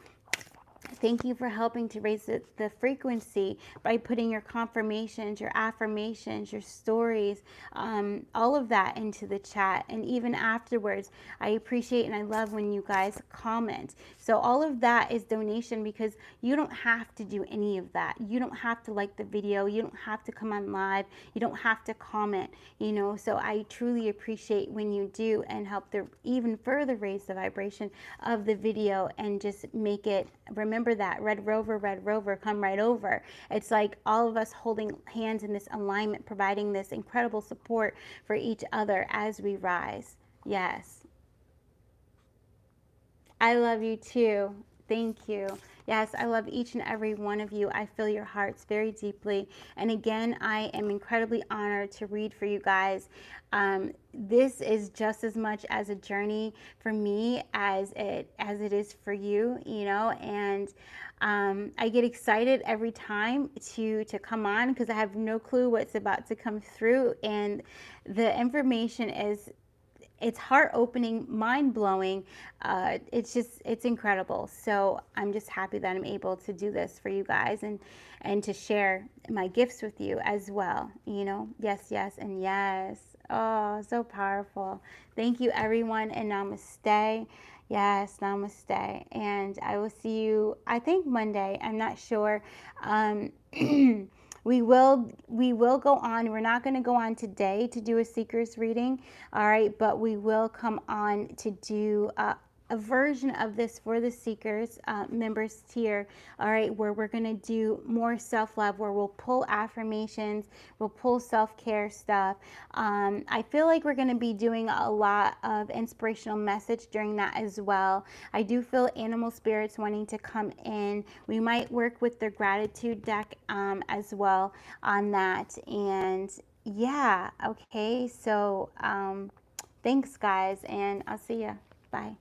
Thank you for helping to raise the frequency by putting your confirmations, your affirmations, your stories, all of that into the chat. And even afterwards, I appreciate and I love when you guys comment. So all of that is donation because you don't have to do any of that. You don't have to like the video. You don't have to come on live. You don't have to comment, you know. So I truly appreciate when you do and help to even further raise the vibration of the video and just make it, remember that red rover, come right over. It's like all of us holding hands in this alignment, providing this incredible support for each other as we rise. Yes. I love you too. Thank you. Yes, I love each and every one of you. I feel your hearts very deeply. And again, I am incredibly honored to read for you guys. This is just as much as a journey for me as it is for you, you know, and I get excited every time to come on because I have no clue what's about to come through, and the information is, it's heart-opening, mind-blowing. It's incredible. So I'm just happy that I'm able to do this for you guys and to share my gifts with you as well. You know, yes, yes, and yes. Oh, so powerful. Thank you, everyone, and namaste. Yes, namaste. And I will see you, I think, Monday. I'm not sure. We will go on. We're not going to go on today to do a seeker's reading, all right, but we will come on to do a version of this for the seekers members tier, all right, where we're going to do more self-love, where we'll pull affirmations, we'll pull self-care stuff. I feel like we're going to be doing a lot of inspirational message during that as well. I do feel animal spirits wanting to come in. We might work with their gratitude deck as well on that. And yeah, okay, so thanks guys, and I'll see you. Bye.